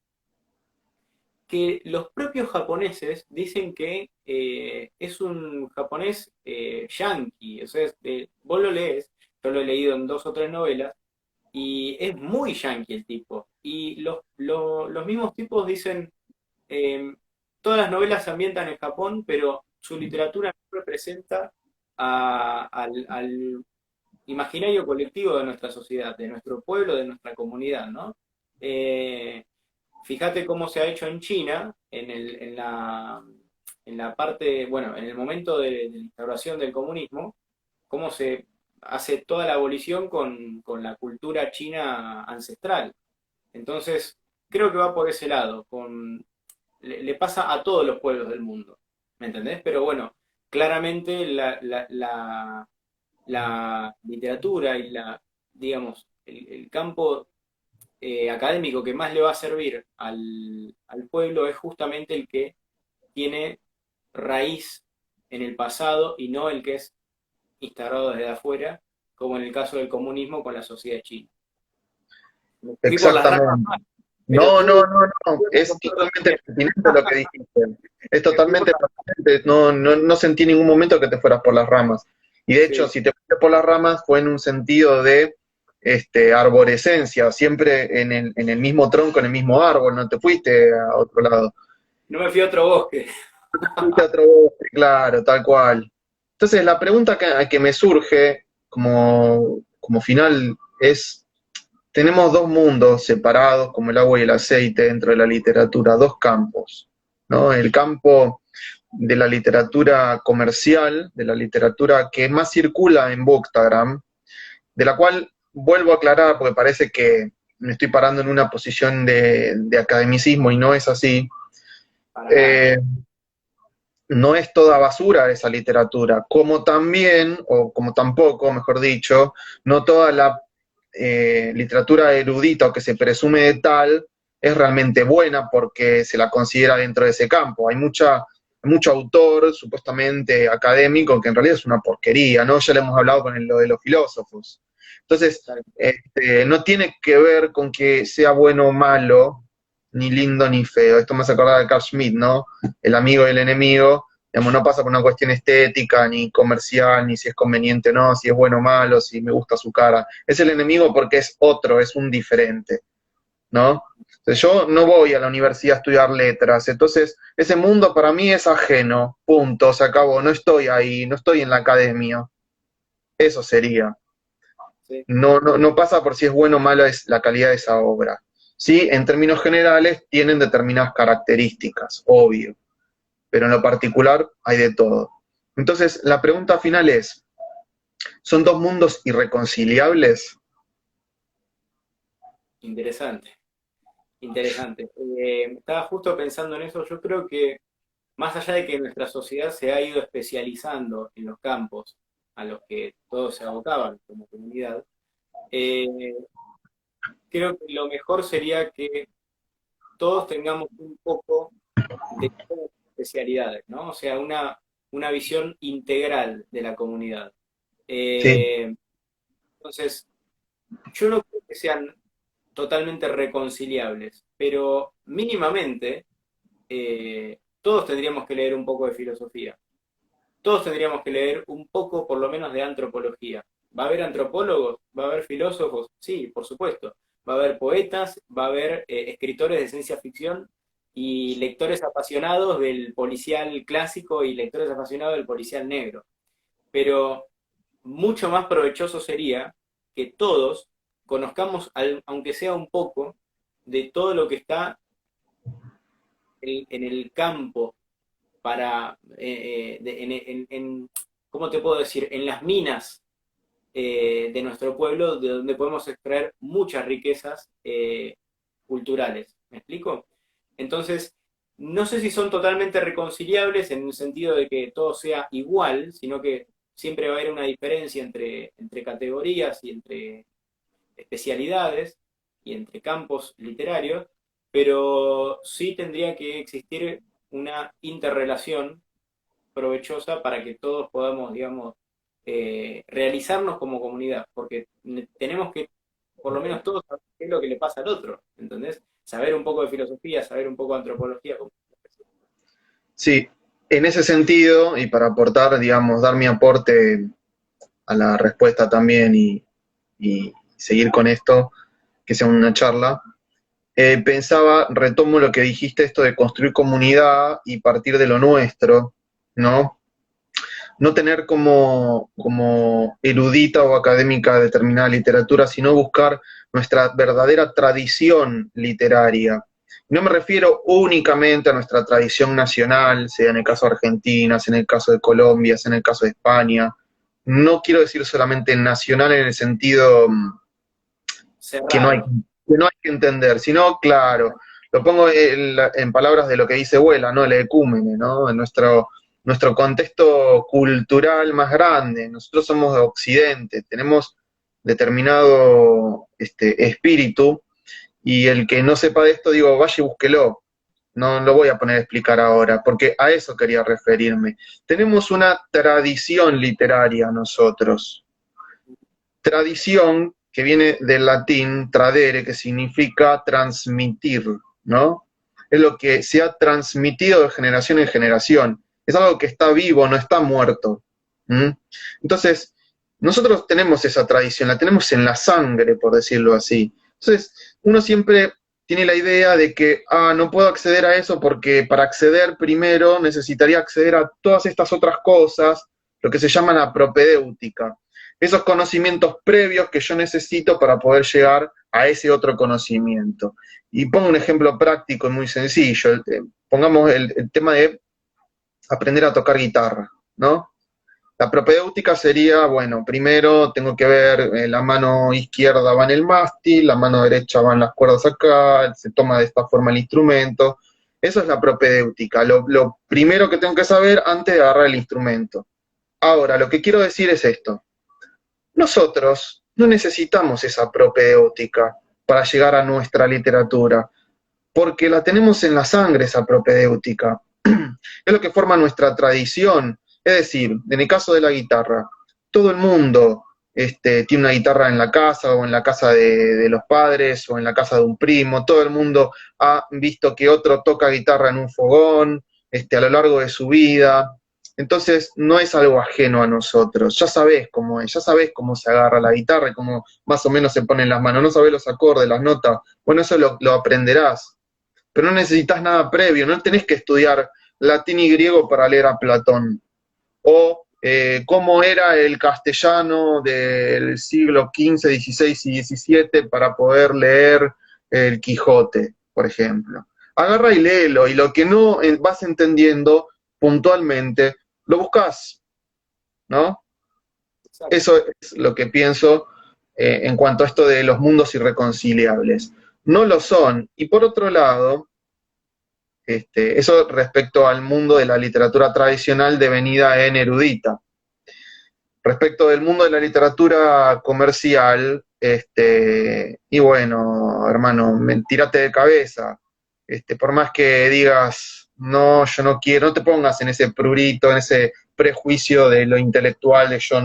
que los propios japoneses dicen que es un japonés yanqui, o sea, vos lo lees, yo lo he leído en dos o tres novelas, y es muy yanqui el tipo. Y los mismos tipos dicen, eh, todas las novelas se ambientan en Japón, pero su literatura no representa al imaginario colectivo de nuestra sociedad, de nuestro pueblo, de nuestra comunidad, ¿no? Eh, Fíjate cómo se ha hecho en China, en la parte, bueno, en el momento de la instauración del comunismo, cómo se hace toda la abolición con la cultura china ancestral. Entonces, creo que va por ese lado, le pasa a todos los pueblos del mundo, ¿me entendés? Pero bueno, claramente la literatura y digamos, el campo académico que más le va a servir al pueblo es justamente el que tiene raíz en el pasado y no el que es instaurado desde afuera, como en el caso del comunismo con la sociedad china. Me fui por las ramas, Exactamente. pero No, no, tú, no, no, es totalmente pertinente lo que dijiste. Es me fui por totalmente las pertinente. No, no, no sentí en ningún momento que te fueras por las ramas. Y de hecho, sí. si te fuiste por las ramas fue en un sentido de arborescencia, siempre en el mismo tronco, en el mismo árbol, no te fuiste a otro lado. No me fui a otro bosque. Fuiste a otro bosque, claro, tal cual. Entonces, la pregunta que me surge como final es, tenemos dos mundos separados, como el agua y el aceite, dentro de la literatura, dos campos, ¿no? El campo de la literatura comercial, de la literatura que más circula en Bookstagram, de la cual vuelvo a aclarar porque parece que me estoy parando en una posición de academicismo y no es así. Para nada. Eh, no es toda basura esa literatura, como también, o como tampoco, mejor dicho, no toda la literatura erudita o que se presume de tal es realmente buena porque se la considera dentro de ese campo. Hay mucho autor supuestamente académico que en realidad es una porquería, ¿no? Ya le hemos hablado con lo de los filósofos. Entonces, no tiene que ver con que sea bueno o malo, ni lindo ni feo. Esto me hace acordar de Carl Schmitt, ¿no? El amigo y el enemigo, digamos, no pasa por una cuestión estética, ni comercial, ni si es conveniente o no, si es bueno o malo, si me gusta su cara. Es el enemigo porque es otro, es un diferente, ¿no? Entonces, yo no voy a la universidad a estudiar letras, entonces ese mundo para mí es ajeno, punto, se acabó, no estoy ahí, no estoy en la academia, eso sería. Sí. No, no, no pasa por si es bueno o mala es la calidad de esa obra. Sí, en términos generales tienen determinadas características, obvio, pero en lo particular hay de todo. Entonces, la pregunta final es, ¿son dos mundos irreconciliables? Interesante, interesante. Estaba justo pensando en eso, yo creo que más allá de que nuestra sociedad se ha ido especializando en los campos a los que todos se abocaban como comunidad, eh, creo que lo mejor sería que todos tengamos un poco de todas las especialidades, ¿no? O sea, una visión integral de la comunidad. Sí, Eh, entonces, yo no creo que sean totalmente reconciliables, pero mínimamente todos tendríamos que leer un poco de filosofía. todos tendríamos que leer un poco, por lo menos, de antropología. ¿Va a haber antropólogos? ¿Va a haber filósofos? Sí, por supuesto. Va a haber poetas, va a haber escritores de ciencia ficción y lectores apasionados del policial clásico y lectores apasionados del policial negro. Pero mucho más provechoso sería que todos conozcamos, aunque sea un poco, de todo lo que está en el campo para, ¿cómo te puedo decir? En las minas de nuestro pueblo, de donde podemos extraer muchas riquezas culturales. ¿Me explico? Entonces, no sé si son totalmente reconciliables en el sentido de que todo sea igual, sino que siempre va a haber una diferencia entre categorías y entre especialidades y entre campos literarios, pero sí tendría que existir una interrelación provechosa para que todos podamos, digamos, realizarnos como comunidad, porque tenemos que, por lo menos todos, saber qué es lo que le pasa al otro, ¿entendés? Saber un poco de filosofía, saber un poco de antropología. Sí, en ese sentido, y para aportar, digamos, dar mi aporte a la respuesta también y seguir con esto, que sea una charla, pensaba, retomo lo que dijiste, esto de construir comunidad y partir de lo nuestro, ¿no? No tener como erudita o académica determinada literatura, sino buscar nuestra verdadera tradición literaria. No me refiero únicamente a nuestra tradición nacional, sea en el caso de Argentina, sea en el caso de Colombia, sea en el caso de España. No quiero decir solamente nacional en el sentido que no hay, Cerrado. que no hay que entender, sino, claro, lo pongo en palabras de lo que dice Vuela, ¿no? El ecúmene, ¿no? En nuestro contexto cultural más grande. Nosotros somos de Occidente, tenemos determinado espíritu, y el que no sepa de esto, digo, vaya y búsquelo. No lo voy a poner a explicar ahora, porque a eso quería referirme. Tenemos una tradición literaria nosotros. Tradición que viene del latín tradere, que significa transmitir, ¿no? Es lo que se ha transmitido de generación en generación. Es algo que está vivo, no está muerto. ¿Mm? Entonces, nosotros tenemos esa tradición, la tenemos en la sangre, por decirlo así. Entonces, uno siempre tiene la idea de que, no puedo acceder a eso porque para acceder primero necesitaría acceder a todas estas otras cosas, lo que se llama la propedéutica, esos conocimientos previos que yo necesito para poder llegar a ese otro conocimiento. Y pongo un ejemplo práctico y muy sencillo. Pongamos el tema de aprender a tocar guitarra, ¿no? La propedéutica sería, bueno, primero tengo que ver, la mano izquierda va en el mástil, la mano derecha va en las cuerdas acá, se toma de esta forma el instrumento. Eso es la propedéutica, lo primero que tengo que saber antes de agarrar el instrumento. Ahora, lo que quiero decir es esto. Nosotros no necesitamos esa propedéutica para llegar a nuestra literatura, porque la tenemos en la sangre, esa propedéutica. Es lo que forma nuestra tradición. Es decir, en el caso de la guitarra, todo el mundo tiene una guitarra en la casa o en la casa de los padres o en la casa de un primo. Todo el mundo ha visto que otro toca guitarra en un fogón a lo largo de su vida. Entonces, no es algo ajeno a nosotros. Ya sabés cómo es, ya sabés cómo se agarra la guitarra y cómo más o menos se ponen las manos. No sabés los acordes, las notas. Bueno, eso lo aprenderás. Pero no necesitas nada previo, no tenés que estudiar latín y griego para leer a Platón. O cómo era el castellano del siglo XV, XVI y XVII para poder leer el Quijote, por ejemplo. Agarra y léelo, y lo que no vas entendiendo puntualmente, lo buscas, ¿no? Exacto. Eso es lo que pienso en cuanto a esto de los mundos irreconciliables. No lo son. Y por otro lado, eso respecto al mundo de la literatura tradicional devenida en erudita. Respecto del mundo de la literatura comercial, y bueno, hermano, tírate de cabeza. Por más que digas, no, yo no quiero, no te pongas en ese prurito, en ese prejuicio de lo intelectual, de yo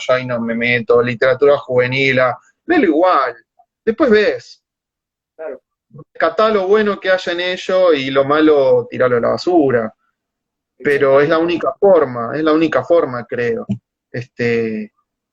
ahí no me meto, literatura juvenil, léelo igual. Después ves, Claro. rescatá lo bueno que haya en ello y lo malo tiralo a la basura. pero exactamente. es la única forma, creo,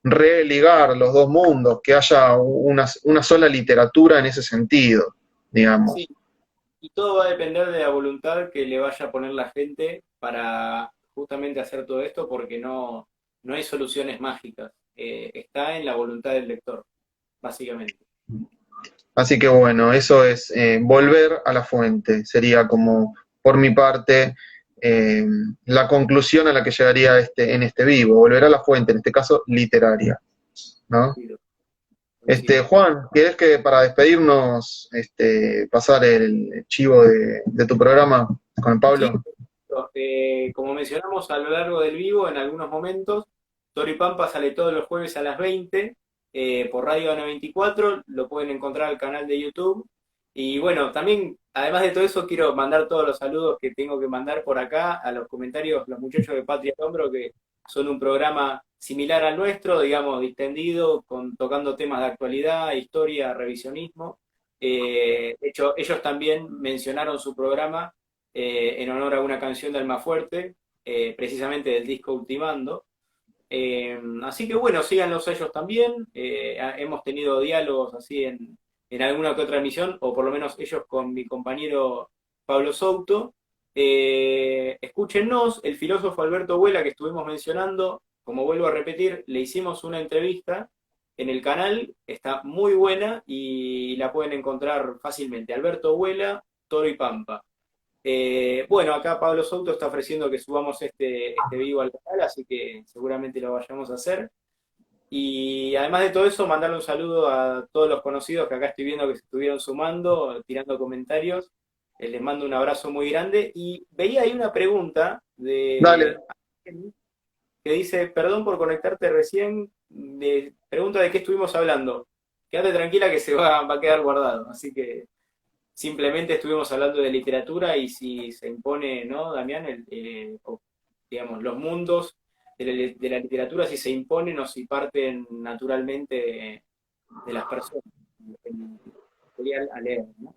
religar los dos mundos, que haya una sola literatura en ese sentido, Sí, digamos. y todo va a depender de la voluntad que le vaya a poner la gente para justamente hacer todo esto, porque no hay soluciones mágicas. Está en la voluntad del lector, básicamente. Así que bueno, eso es volver a la fuente, sería como, por mi parte, eh, la conclusión a la que llegaría en este vivo, volver a la fuente, en este caso literaria, ¿no? Coincido, coincido. Juan, ¿querés que para despedirnos pasar el chivo de tu programa con Sí, Pablo? como mencionamos a lo largo del vivo, en algunos momentos, Pampa sale todos los jueves a las 20 por Radio Ana 24, lo pueden encontrar al canal de YouTube. Y bueno, también, además de todo eso, quiero mandar todos los saludos que tengo que mandar por acá a los comentarios, los muchachos de Patria al Hombro, que son un programa similar al nuestro, digamos, distendido, tocando temas de actualidad, historia, revisionismo. De hecho, ellos también mencionaron su programa en honor a una canción de Almafuerte, precisamente del disco Ultimando. Así que bueno, síganlos ellos también. Hemos tenido diálogos así en alguna que otra emisión, o por lo menos ellos con mi compañero Pablo Souto. Escúchenos, el filósofo Alberto Huela que estuvimos mencionando, como vuelvo a repetir, le hicimos una entrevista en el canal, está muy buena y la pueden encontrar fácilmente. Alberto Huela, Toro y Pampa. Bueno, acá Pablo Souto está ofreciendo que subamos este vivo al canal, así que seguramente lo vayamos a hacer. Y además de todo eso, mandarle un saludo a todos los conocidos que acá estoy viendo que se estuvieron sumando, tirando comentarios. Les mando un abrazo muy grande. Y veía ahí una pregunta Dale. de alguien que dice, perdón por conectarte recién, pregunta de qué estuvimos hablando. Quédate tranquila que va a quedar guardado. Así que simplemente estuvimos hablando de literatura y si se impone, ¿no, Damián? Digamos, los mundos de la literatura, si se imponen o si parten naturalmente de las personas. Sería a leer, ¿no?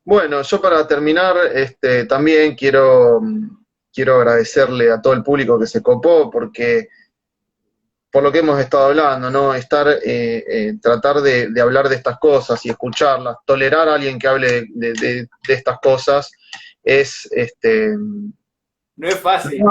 Bueno, yo para terminar, también quiero agradecerle a todo el público que se copó, porque por lo que hemos estado hablando, ¿no? Tratar de hablar de estas cosas y escucharlas, tolerar a alguien que hable de estas cosas es, No es fácil.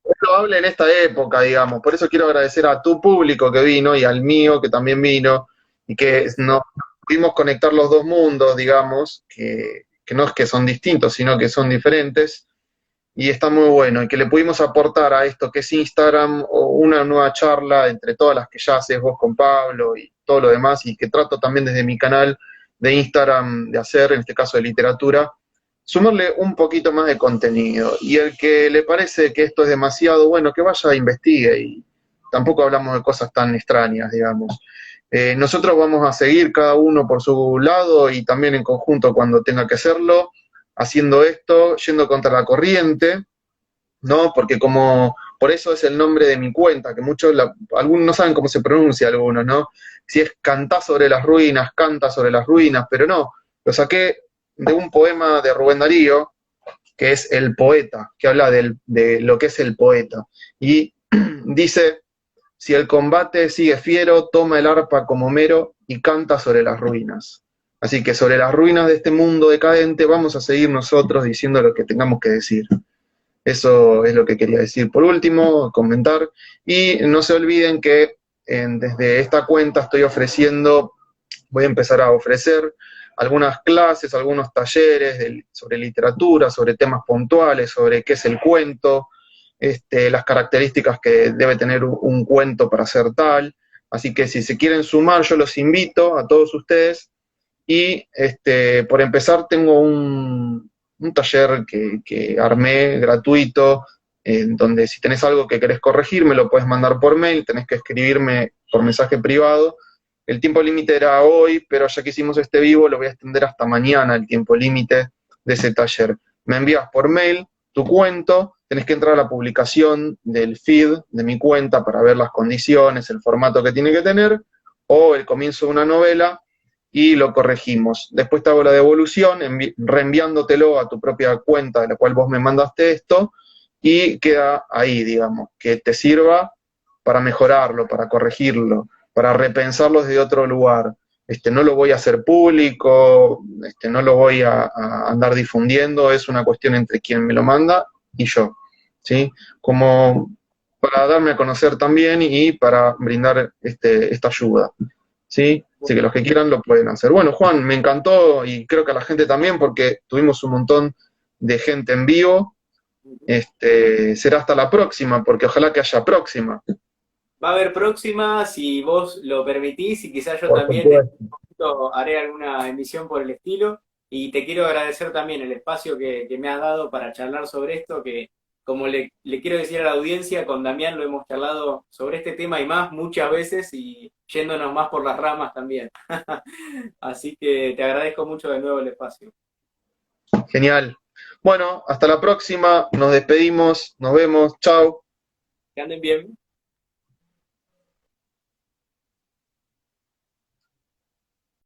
es loable en esta época, digamos. Por eso quiero agradecer a tu público que vino y al mío que también vino y que Sí, nos pudimos conectar los dos mundos, digamos, que no es que son distintos, sino que son diferentes y está muy bueno, y que le pudimos aportar a esto que es Instagram o una nueva charla entre todas las que ya haces vos con Pablo y todo lo demás, y que trato también desde mi canal de Instagram de hacer, en este caso de literatura, sumarle un poquito más de contenido. Y el que le parece que esto es demasiado, bueno, que vaya a investigue, y tampoco hablamos de cosas tan extrañas, digamos. Nosotros vamos a seguir cada uno por su lado y también en conjunto cuando tenga que hacerlo, haciendo esto, yendo contra la corriente, ¿no? Porque por eso es el nombre de mi cuenta, que algunos no saben cómo se pronuncia algunos, ¿no? Si es cantá sobre las ruinas, canta sobre las ruinas, pero no, lo saqué de un poema de Rubén Darío, que es El Poeta, que habla de lo que es el poeta. Y dice, si el combate sigue fiero, toma el arpa como Homero y canta sobre las ruinas. Así que sobre las ruinas de este mundo decadente vamos a seguir nosotros diciendo lo que tengamos que decir. Eso es lo que quería decir. Por último, comentar. Y no se olviden que desde esta cuenta estoy ofreciendo, voy a empezar a ofrecer algunas clases, algunos talleres sobre literatura, sobre temas puntuales, sobre qué es el cuento, las características que debe tener un cuento para ser tal. Así que si se quieren sumar, yo los invito a todos ustedes. Y por empezar, tengo un taller que armé gratuito, en donde si tenés algo que querés corregir, me lo puedes mandar por mail, tenés que escribirme por mensaje privado. El tiempo límite era hoy, pero ya que hicimos este vivo, lo voy a extender hasta mañana el tiempo límite de ese taller. Me envías por mail tu cuento, tenés que entrar a la publicación del feed de mi cuenta para ver las condiciones, el formato que tiene que tener, o el comienzo de una novela, y lo corregimos. Después te hago la devolución, reenviándotelo a tu propia cuenta de la cual vos me mandaste esto, y queda ahí, digamos, que te sirva para mejorarlo, para corregirlo, para repensarlo desde otro lugar. No lo voy a hacer público, no lo voy a andar difundiendo, es una cuestión entre quien me lo manda y yo, ¿sí? Como para darme a conocer también y para brindar esta ayuda, ¿sí? Así que los que quieran lo pueden hacer. Bueno, Juan, me encantó y creo que a la gente también porque tuvimos un montón de gente en vivo. Será hasta la próxima, porque ojalá que haya próxima. Va a haber próxima, si vos lo permitís, y quizás yo Por también en supuesto. un momento haré alguna emisión por el estilo. Y te quiero agradecer también el espacio que me has dado para charlar sobre esto, que como le quiero decir a la audiencia, con Damián lo hemos charlado sobre este tema y más muchas veces y yéndonos más por las ramas también. Así que te agradezco mucho de nuevo el espacio. Genial. Bueno, hasta la próxima, nos despedimos, nos vemos, chao. Que anden bien.